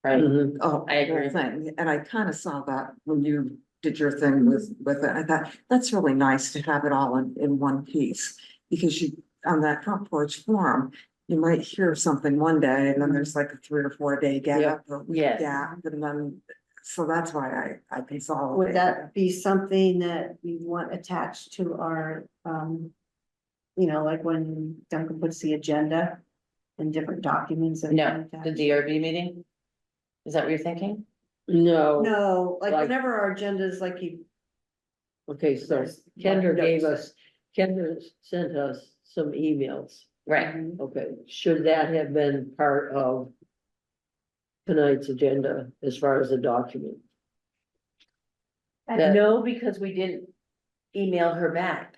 Right, Mhm. Oh, I agree. thing, and I kind of saw that when you did your thing with it, I thought, that's really nice to have it all in one piece. Because you, on that front porch forum, you might hear something one day, and then there's like a 3 or 4 day gap. or Yes. gap, and then, so that's why I consolidated. Would that be something that you want attached to our, you know, like when Duncan puts the agenda and different documents and. No, the DRB meeting? Is that what you're thinking? No, No, like Like- whenever our agendas, like you, okay, so There's Kendra gave notes. us, Kendra sent us some emails. Right, Okay, should that have been part of tonight's agenda as far as the document? That- no, because we didn't email her back.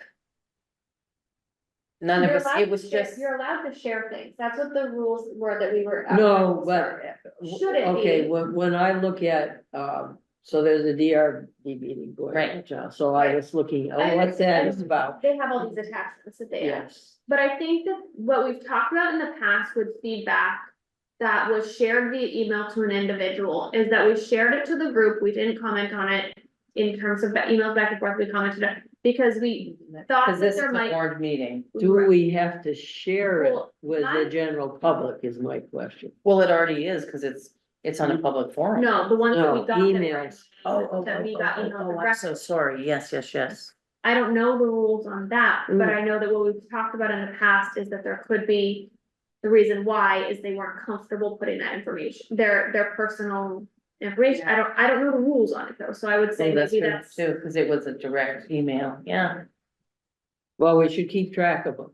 None of You're us, allowed it to was share- just, You're allowed to share things. That's what the rules were that we were. No, but. Should it Okay, be? when I look at, so there's a DRB meeting going on Right. now, so I was looking, oh, what's that is about? They have all these attachments that they add. Yes, But I think that what we've talked about in the past with feedback that was shared via email to an individual is that we shared it to the group. We didn't comment on it in terms of emails back and forth. We commented it because we thought because that this is there a might. board meeting. do we have to share it Well, with the not- general public is my question. Well, it already is, because it's on a public forum. No, the ones that we No, got. emails. That we got emailed. I'm so sorry. Yes, yes, yes. I don't know the rules on that, but Mm. I know that what we've talked about in the past is that there could be. The reason why is they weren't comfortable putting that information, their personal information. I don't know the rules on it though, so I would say So that's maybe true that's. too, because it was a direct email. Yeah, Well, we should keep track of them.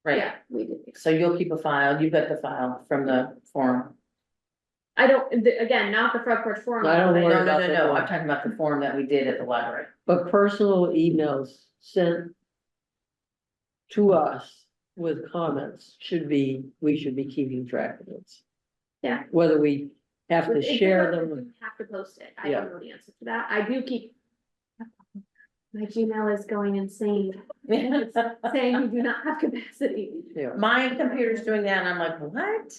right. Yeah, we did. So you'll keep a file. You've got the file from the forum. I don't, again, not the front porch forum. I don't but worry No, no, about no, the no. forum. I'm talking about the forum that we did at the library. But personal emails sent to us with comments we should be keeping track of this. Yeah. Whether we have to It's share different if them, you Have to post it. I Yeah. don't know the answer to that. I do keep. My Gmail is going insane, saying you do not have capacity. yeah. My computer's doing that and I'm like, what?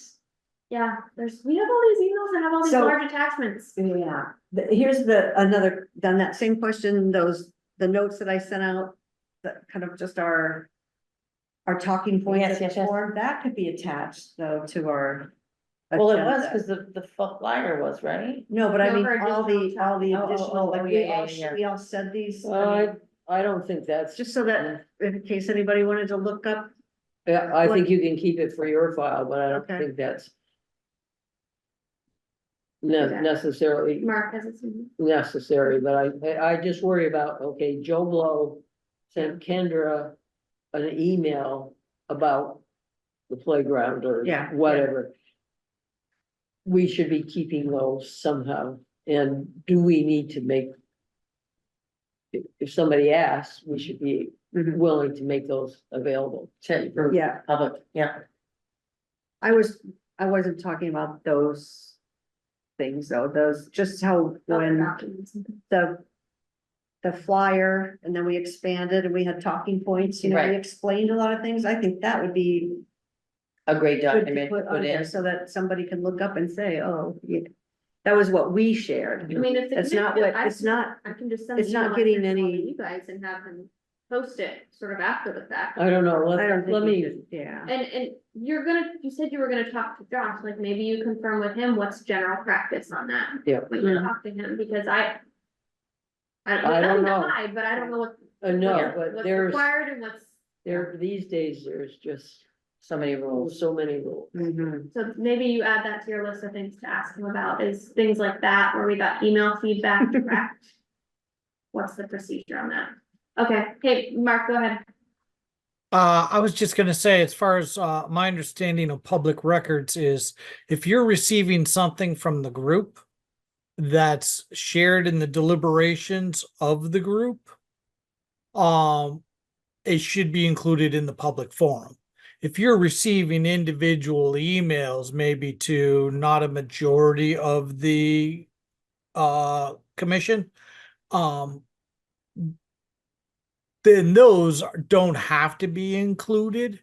Yeah, we have all these emails that have all these So- large attachments. yeah, here's another, on that same question, the notes that I sent out. That kind of just our talking points. Yes, at the yes, yes. forum, that could be attached though to our. Well, it was agenda. because the flyer was, right? No, but I No, mean, for all the additional additional, like, yeah, yeah. we all said these. I don't think that's, Just so that, in case anybody wanted to look up, yeah, I think you can keep it for your file, but I don't Okay. think that's Yeah. necessarily Mark has it. necessary, but I just worry about, okay, Joe Blow sent Kendra an email about the playground or Yeah, yeah. whatever. We should be keeping those somehow, and do we need to make if somebody asks, we should be Mhm. willing to make those available. For yeah, public, yeah. I wasn't talking about those. Things though, those, just how when the flyer, and then we expanded and we had talking points, you know, we Right. explained a lot of things, I think that would be. A great Good to document to put on put there in. so that somebody can look up and say, oh, that was what we shared. I mean, if. the It's not commission- what- it's not- I can just send. it's an not email getting to all of any- You guys and have them post it sort of after the fact. I don't know, I don't let think me, you should, yeah. And you said you were gonna talk to Josh, like maybe you confirm with him what's general practice on that. Yeah. When you talk to him, because I I don't don't know, know. but I don't know what. no, but What's there's, required and what's, these days, there's just So many rules. so many rules. Mhm. so maybe you add that to your list of things to ask him about, is things like that, where we got email feedback direct. What's the procedure on that? Okay, hey, Mark, go ahead. I was just gonna say, as far as my understanding of public records is, if you're receiving something from the group that's shared in the deliberations of the group, it should be included in the public forum. If you're receiving individual emails, maybe to not a majority of the commission, then those don't have to be included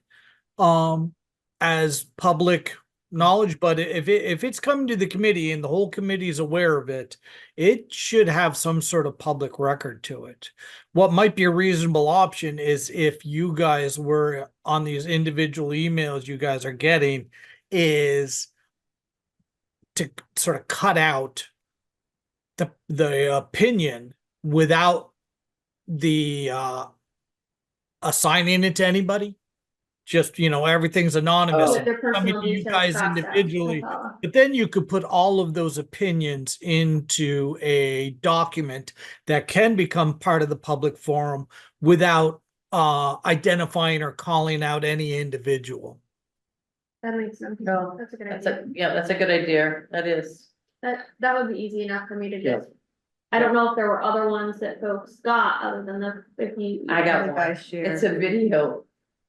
as public knowledge, but if it's coming to the committee and the whole committee is aware of it, it should have some sort of public record to it. What might be a reasonable option is if you guys were on these individual emails you guys are getting, is to sort of cut out the opinion without the assigning it to anybody. Just, everything's anonymous. Oh. With their Coming personal to you details guys crossed out. individually. I follow. But then you could put all of those opinions into a document that can become part of the public forum without identifying or calling out any individual. That makes sense. No, That's a good That's idea. that's a good idea. That is. That would be easy enough for me to Yeah. just. I don't know if there were other ones that folks got other than if you. I got The one. guy share. It's a video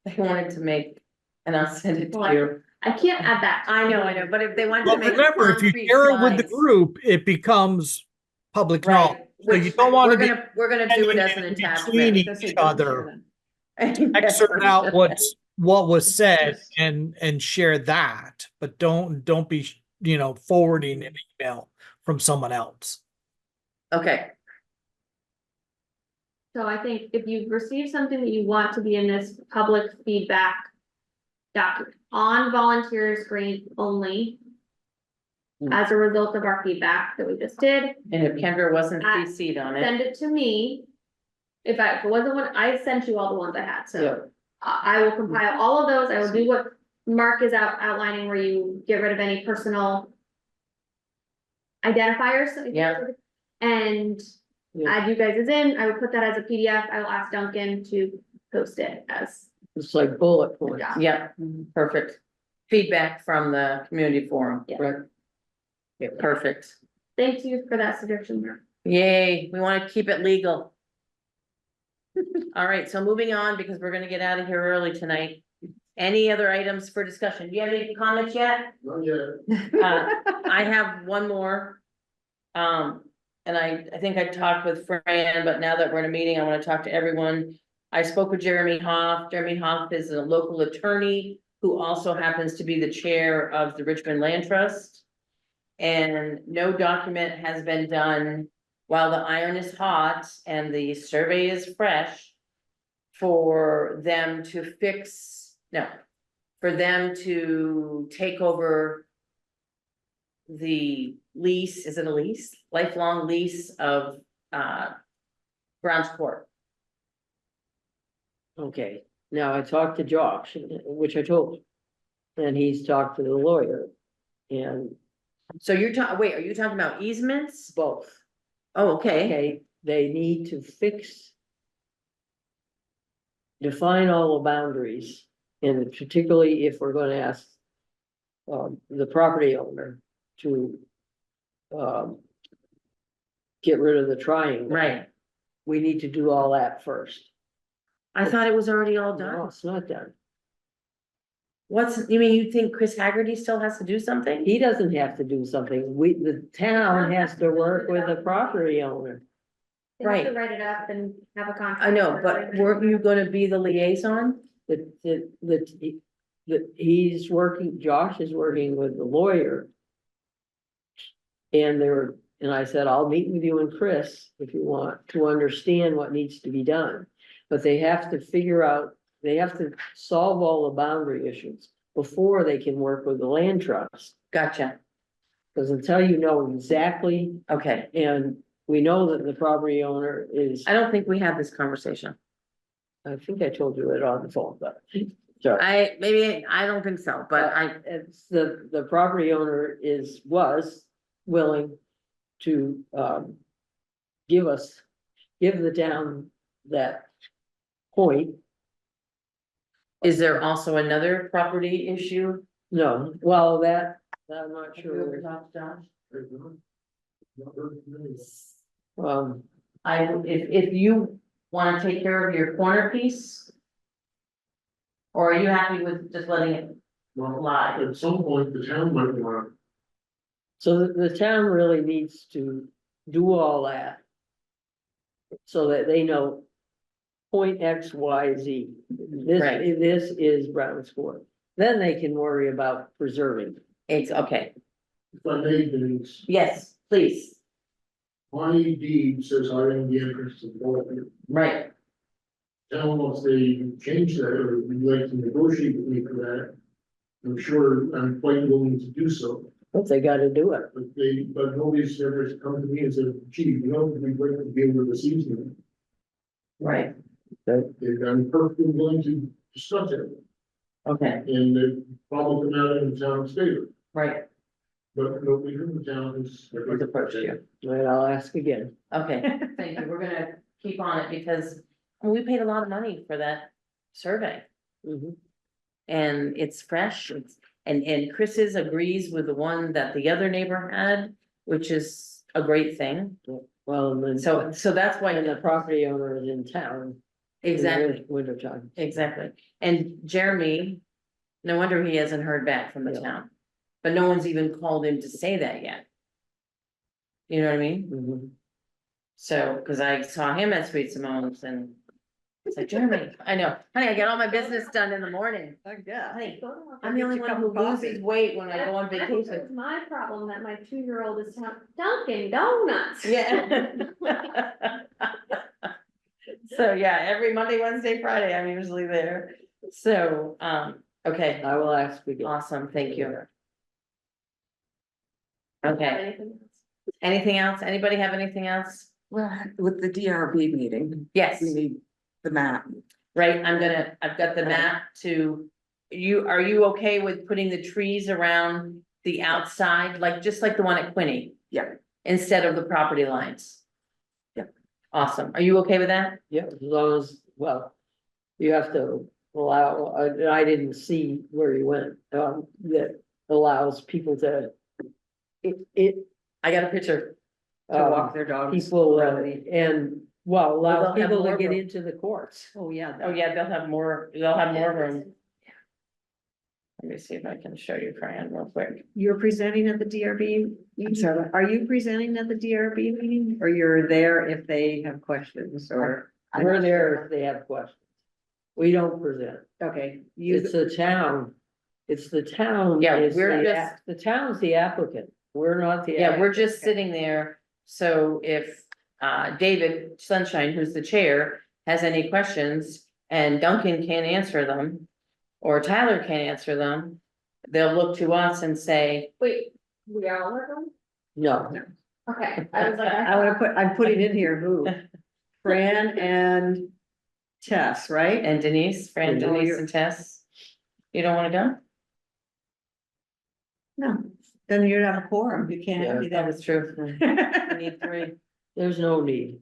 I wanted to make, and I'll send it to you. I can't add that. I know, but if they want Well, to make. remember, if you concrete share it with the slides- group, it becomes public knowledge. Right, So you which don't want we're to be gonna do it as an in between attachment. each other, excerpt out what was said and share that, but don't be, forwarding an email from someone else. Okay, So I think if you've received something that you want to be in this public feedback document on volunteer screen only. As a result of our feedback that we just did, and if Kendra wasn't I- CC'd on it, send it to me. If it wasn't one, I sent you all the ones I had, Yeah. so I will compile all of those. I will do what Mark is outlining where you get rid of any personal identifiers. Yeah. And Yeah. add you guys in. I will put that as a PDF. I will ask Duncan to post it as. It's like bullet points. yeah, perfect. Feedback from the community forum. Yeah. Right. Yeah, perfect. Thank you for that suggestion, Mark. Yay, we want to keep it legal. All right, so moving on, because we're gonna get out of here early tonight. Any other items for discussion? Do you have any comments yet? Not yet. I have one more. And I think I talked with Fran, but now that we're in a meeting, I wanna talk to everyone. I spoke with Jeremy Hoff. Jeremy Hoff is a local attorney who also happens to be the chair of the Richmond Land Trust. And no document has been done while the iron is hot and the survey is fresh. For them to for them to take over. The lease, is it a lease? Lifelong lease of Browns Court. Okay, now I talked to Josh, which I told him. And he's talked to the lawyer and So you're wait, are you talking about easements? both. Oh, okay, Okay, they need to define all the boundaries, and particularly if we're gonna ask. The property owner to. Get rid of the triangle. right. We need to do all that first. I thought it was already all No, done. it's not done. You mean you think Chris Haggerty still has to do something? He doesn't have to do something. The town has to work with the property owner. They have to Right. write it up and have a contract. I know, but weren't you gonna be the liaison? He's working, Josh is working with the lawyer. And I said, I'll meet with you and Chris if you want to understand what needs to be done. But they have to they have to solve all the boundary issues before they can work with the land trust. Gotcha, Because until you know exactly, okay. and we know that the property owner is, I don't think we had this conversation. I think I told you it on the phone, but. So. I don't think so, but It's the property owner was willing to, give the town that point. is there also another property issue? No, well, I'm not sure. If you wanna take care of your corner piece. Or are you happy with just letting it Well, lie? at some point, the town might want So the town really needs to do all that. so that they know point X, Y, Z. Right. This is Brown's Court. Then they can worry about preserving. It's okay. If I may, Denise, Yes, please. my deed says I own the entrance to the ballpark. Right. Tell them if they change that or would like to negotiate with me for that. I'm sure I'm quite willing to do so, But they gotta do it. but nobody's ever come to me and said, gee, you know, we'd like to be able to seize them. Right. And I'm perfectly willing to discuss it, Okay. and it probably come out in the town's favor, Right. but nobody from the town has. Has approached you. Right, I'll ask again. Okay, thank you. We're gonna keep on it because we paid a lot of money for that survey. Mhm. And it's fresh, and Chris's agrees with the one that the other neighbor had, which is a great thing. Well, and then. So that's why, And the property owner is in town. in the exactly, Winter time. exactly. And Jeremy, no wonder he hasn't heard back from the Yeah. town. But no one's even called him to say that yet. You know what I mean? Mhm. So, cause I saw him at Sweet Simone's and it's like, Jeremy, I know, honey, I get all my business done in the morning. Yeah. Honey, Go to- I'm the only one who loses weight when I go on That's vacation. my problem that my 2-year-old is Dunkin' Donuts. Yeah. So, yeah, every Monday, Wednesday, Friday, I'm usually there. So, okay, I will ask again. awesome, thank you. Have Okay, anything else? anything else? Anybody have anything else? Well, with the DRB meeting, Yes, we need the map. right, I've got the map to, are you okay with putting the trees around the outside, like, just like the one at Quinny? Yeah. Instead of the property lines? Yeah. Awesome, are you okay with that? Yeah, as long as, well, you have to allow, I didn't see where you went, that allows people to. It, I got a picture. To walk their dogs. People, around the- and, well, They'll allow have people more to get room. into the courts. Oh, yeah. Oh, yeah, they'll have more room. Let me see if I can show you, Fran, real quick. You're presenting at the DRB? I'm sorry. Are you presenting at the DRB meeting, or you're there if they have questions, or? We're there if they have questions. We don't present. Okay, It's the town. It's the town. Yeah, is we're the just- The town's the applicant. We're not the. Yeah, we're just Okay. sitting there, so if David Sunshine, who's the chair, has any questions and Duncan can't answer them. Or Tyler can't answer them, they'll look to us and say, Wait, we all are going? No, Okay, I was like. I'm putting in here who? Fran and Tess, right? and Denise, Fran, Oh, Denise you're- and Tess. You don't wanna go? No, then you'd have a quorum, you can't have me That there. is true. We need 3, there's no need.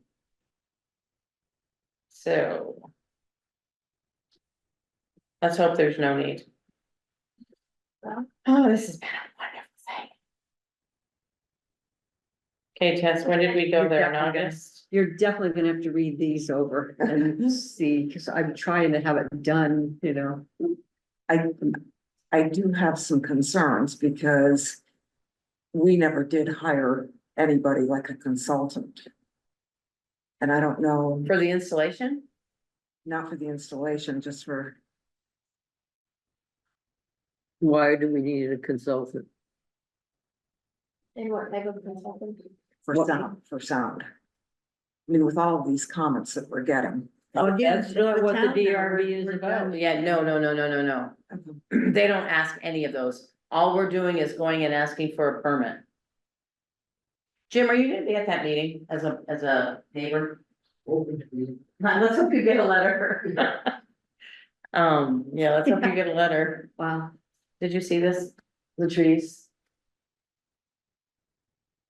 so. Let's hope there's no need. Oh, this has been a wonderful thing. Okay, Tess, when did we go there? In August? You're definitely gonna have to read these over and see, cause I'm trying to have it done, you know. I do have some concerns because we never did hire anybody like a consultant. And I don't know, For the installation? not for the installation, just for, Why do we need a consultant? And what type of consultant? for sound. I mean, with all of these comments that we're getting. That's not what the town now, DRB is we're about. done. Yeah, no. They don't ask any of those. All we're doing is going and asking for a permit. Jim, are you gonna be at that meeting as a neighbor? Open to me. Let's hope you get a letter. Yeah, let's hope you get a letter. Wow. Did you see this? The trees?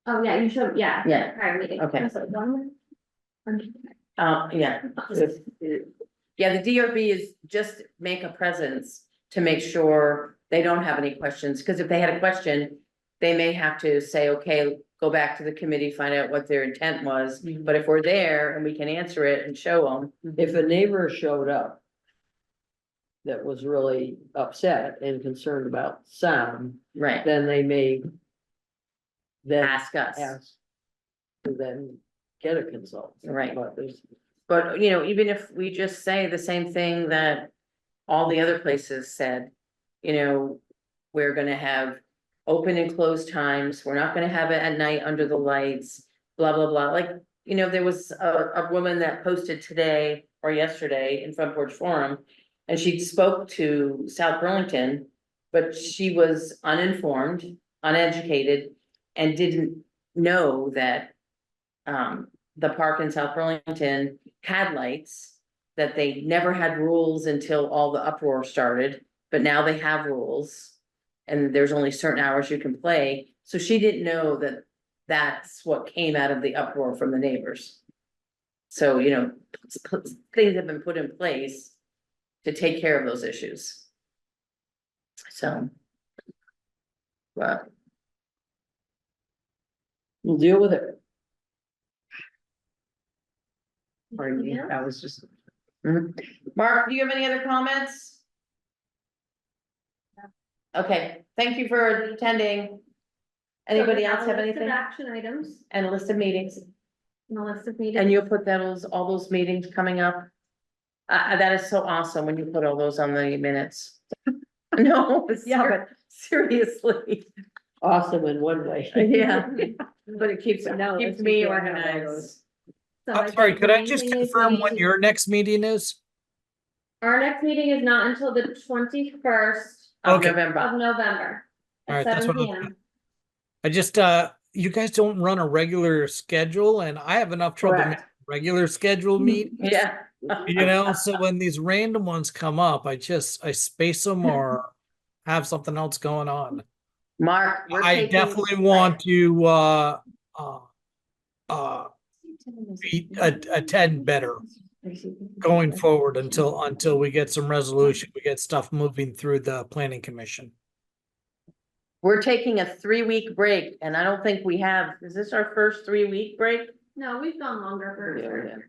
Oh, yeah, you should, yeah. Yeah. Prior meeting. Okay. Was it one? Yeah. If, Yeah, the DRB is just make a presence to make sure they don't have any questions, because if they had a question, they may have to say, okay, go back to the committee, find out what their intent was. But if we're there and we can answer it and show them, if a neighbor showed up that was really upset and concerned about sound, right, then they may then ask us. ask to then get a consultant. Right. But there's, But, you know, even if we just say the same thing that all the other places said, you know, we're gonna have open and closed times, we're not gonna have it at night under the lights, blah, blah, blah, like, you know, there was a woman that posted today or yesterday in Front Porch Forum, and she spoke to South Burlington, but she was uninformed, uneducated, and didn't know that the park in South Burlington had lights, that they never had rules until all the uproar started, but now they have rules. And there's only certain hours you can play, so she didn't know that that's what came out of the uproar from the neighbors. So, you know, things have been put in place to take care of those issues. So. But we'll deal with it. Pardon me, Yeah. that was just. Mark, do you have any other comments? Okay, thank you for attending. Anybody So we else have a list of anything? Action items And a list of meetings, and a list of meetings. and you'll put all those meetings coming up? That is so awesome when you put all those on the minutes. No, Yeah, but seriously, Awesome in one way. yeah, but it keeps No, keeps it's me because I have all organized. those. So I Sorry, think could the I main just thing is confirm we what need to- your next meeting is? Our next meeting is not until the 21st Of Okay. of November. November. All At right, that's 7 what I- PM. I just, you guys don't run a regular schedule and I have enough trouble Correct. making regular schedule meetings. Yeah. You know, so when these random ones come up, I space them or have something else going on. Mark, we're I taking. definitely want to, attend better going forward until we get some resolution, we get stuff moving through the planning commission. We're taking a 3-week break, and I don't think we have, is this our first 3-week break? No, we've gone longer for.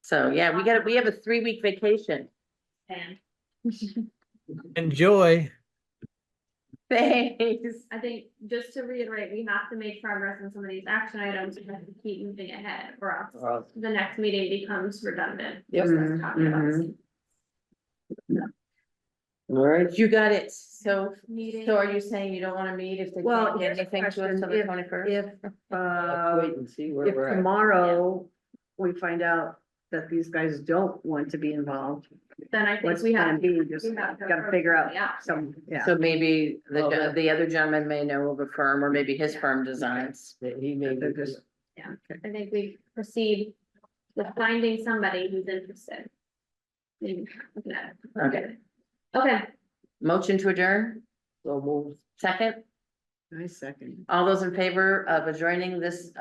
So, yeah, we have a 3-week vacation. And Enjoy. Thanks. I think, just to reiterate, we have to make progress on some of these action items, we have to keep moving ahead, or else the next meeting becomes redundant. Yep. just us talking about the same All right, You got it, so, Meeting. so are you saying you don't wanna meet if they Well, can't get here's a anything to us question, till the 21st? If, let's wait and see where if we're at. tomorrow we find out that these guys don't want to be involved, Then I think what's we have. plan B? Just we have to gotta figure out Yeah. some, yeah. So maybe Well, that- the other gentleman may know of a firm, or maybe his firm designs. That he may They're be- just- I think we proceed with finding somebody who's interested. Maybe looking at it. Okay, Okay, motion to adjourn, So move. second, Nice second. all those in favor of adjourning this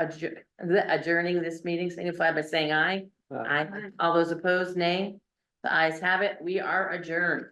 meeting, signify by saying aye. Aye. All those opposed, nay. The ayes have it, we are adjourned.